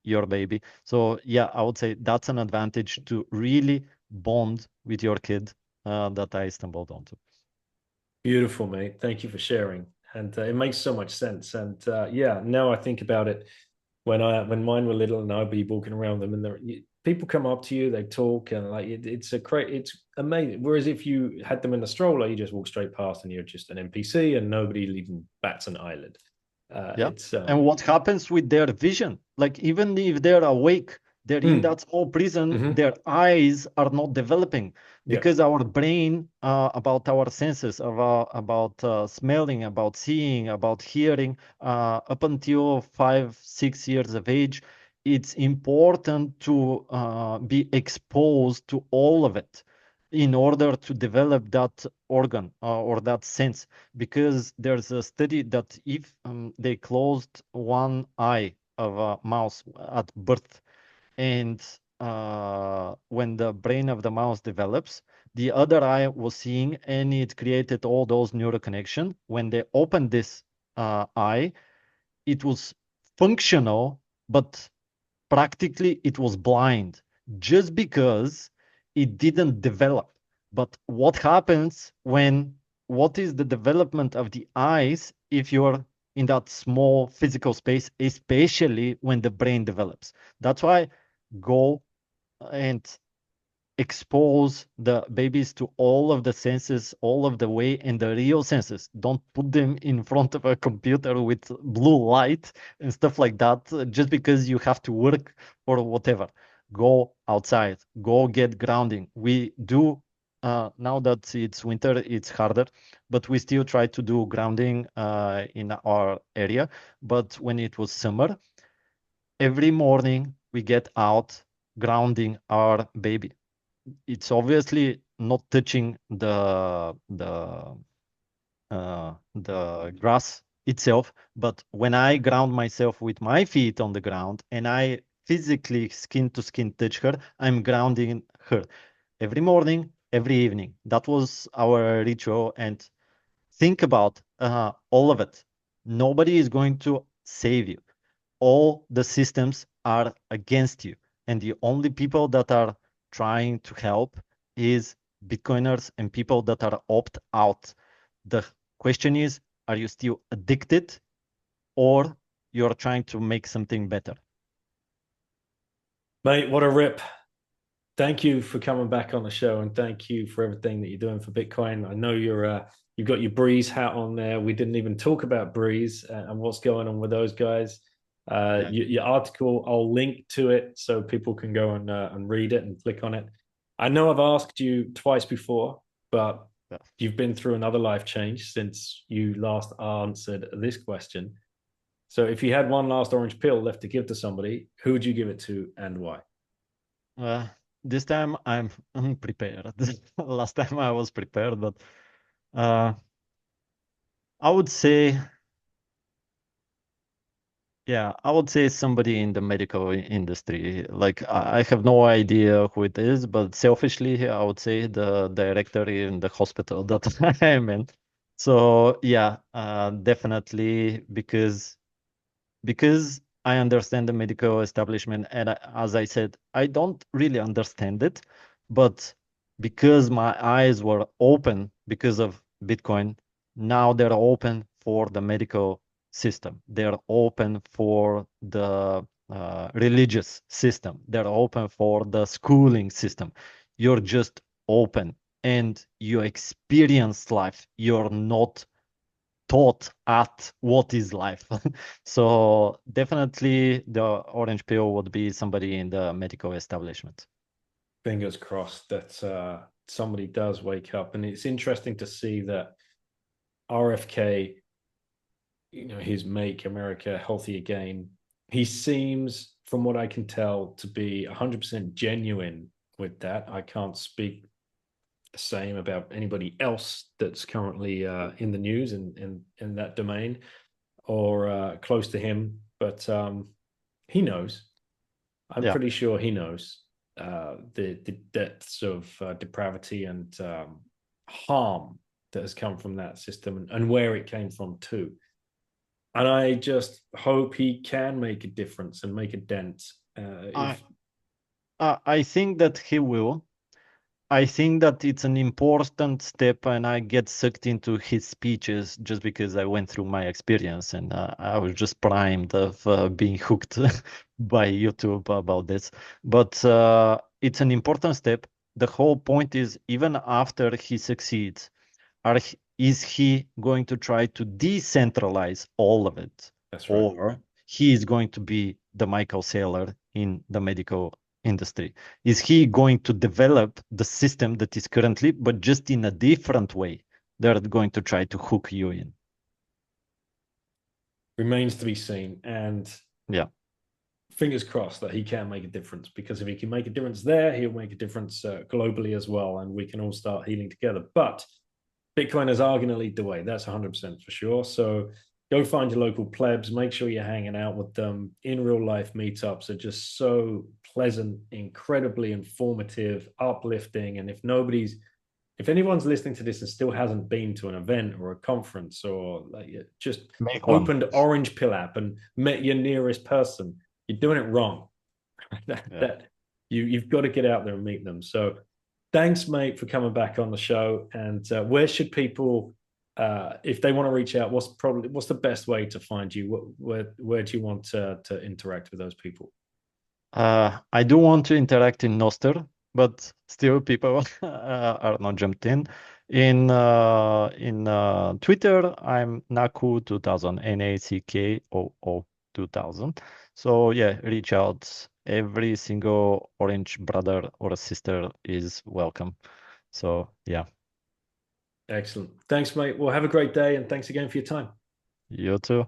your baby. So yeah, I would say that's an advantage to really bond with your kid that I stumbled onto. Beautiful, mate. Thank you for sharing. And it makes so much sense. And yeah, now I think about it, when mine were little and I'd be walking around them, and people come up to you, they talk, and like it's amazing. Whereas if you had them in a stroller, you just walk straight past and you're just an NPC and nobody even bats an eyelid. Yeah. It's And what happens with their vision? Like, even if they're awake, they're in mm, that small prison, hmm their eyes are not developing yeah, because our brain, about our senses, about smelling, about seeing, about hearing, up until 5, 6 years of age, it's important to be exposed to all of it in order to develop that organ or that sense, because there's a study that if they closed one eye of a mouse at birth, and when the brain of the mouse develops, the other eye was seeing, and it created all those neural connections. When they opened this eye, it was functional, but practically it was blind just because it didn't develop. But what happens when, what is the development of the eyes if you're in that small physical space, especially when the brain develops? That's why go and expose the babies to all of the senses, all of the way, and the real senses. Don't put them in front of a computer with blue light and stuff like that just because you have to work or whatever. go outside, go get grounding. We do now that it's winter, it's harder, but we still try to do grounding in our area. But when it was summer, every morning we get out grounding our baby. It's obviously not touching the grass itself, but when I ground myself with my feet on the ground and I physically skin to skin touch her, I'm grounding her every morning, every evening. That was our ritual. And think about all of it. Nobody is going to save you. All the systems are against you. And the only people that are trying to help is Bitcoiners and people that are opt out. The question is, are you still addicted or you're trying to make something better? Mate, what a rip. Thank you for coming back on the show, and thank you for everything that you're doing for Bitcoin. I know you've got your Breeze hat on there. We didn't even talk about Breeze and what's going on with those guys. Yeah. Your article, I'll link to it so people can go and read it and click on it. I know I've asked you twice before, but Yeah. you've been through another life change since you last answered this question. So if you had one last orange pill left to give to somebody, who would you give it to and why? Uh, this time I'm unprepared. Last time I was prepared, but uh, I would say, yeah, I would say somebody in the medical industry. Like I have no idea who it is, but selfishly, I would say the director in the hospital that I am in. So yeah, definitely because I understand the medical establishment, and as I said, I don't really understand it, but because my eyes were open because of Bitcoin, now they're open for the medical system. They're open for the religious system. They're open for the schooling system. You're just open and you experience life. You're not taught at what is life. So definitely the orange pill would be somebody in the medical establishment. Fingers crossed that somebody does wake up. And it's interesting to see that RFK, his Make America Healthy Again, he seems, from what I can tell, to be 100% genuine with that. I can't speak the same about anybody else that's currently in the news in that domain or close to him, but he knows. I'm Yeah. pretty sure he knows the depths of depravity and harm that has come from that system and where it came from too. And I just hope he can make a difference and make a dent. I If I think that he will. I think that it's an important step, and I get sucked into his speeches just because I went through my experience and I was just primed of being hooked by YouTube about this. But it's an important step. The whole point is, even after he succeeds, is he going to try to decentralize all of it, that's right. or he is going to be the Michael Saylor in the medical industry? Is he going to develop the system that is currently, but just in a different way? They're going to try to hook you in. Remains to be seen. And Yeah. fingers crossed that he can make a difference, because if he can make a difference there, he'll make a difference globally as well. And we can all start healing together. But Bitcoiners are going to lead the way. That's 100% for sure. So go find your local plebs. Make sure you're hanging out with them. In real life meetups are just so pleasant, incredibly informative, uplifting. And if anyone's listening to this and still hasn't been to an event or a conference or like just Make one. opened Orange Pill app and met your nearest person, you're doing it wrong. Yeah. that you've got to get out there and meet them. So thanks, mate, for coming back on the show. And where should people, if they want to reach out, what's the best way to find you? Where do you want to interact with those people? I do want to interact in Noster, but still people are not jumped in. In Twitter, I'm Naku 2000, NACKOO 2000. So yeah, reach out every single orange brother or sister is welcome. So yeah. Excellent. Thanks, mate. Well, have a great day, and thanks again for your time. You too.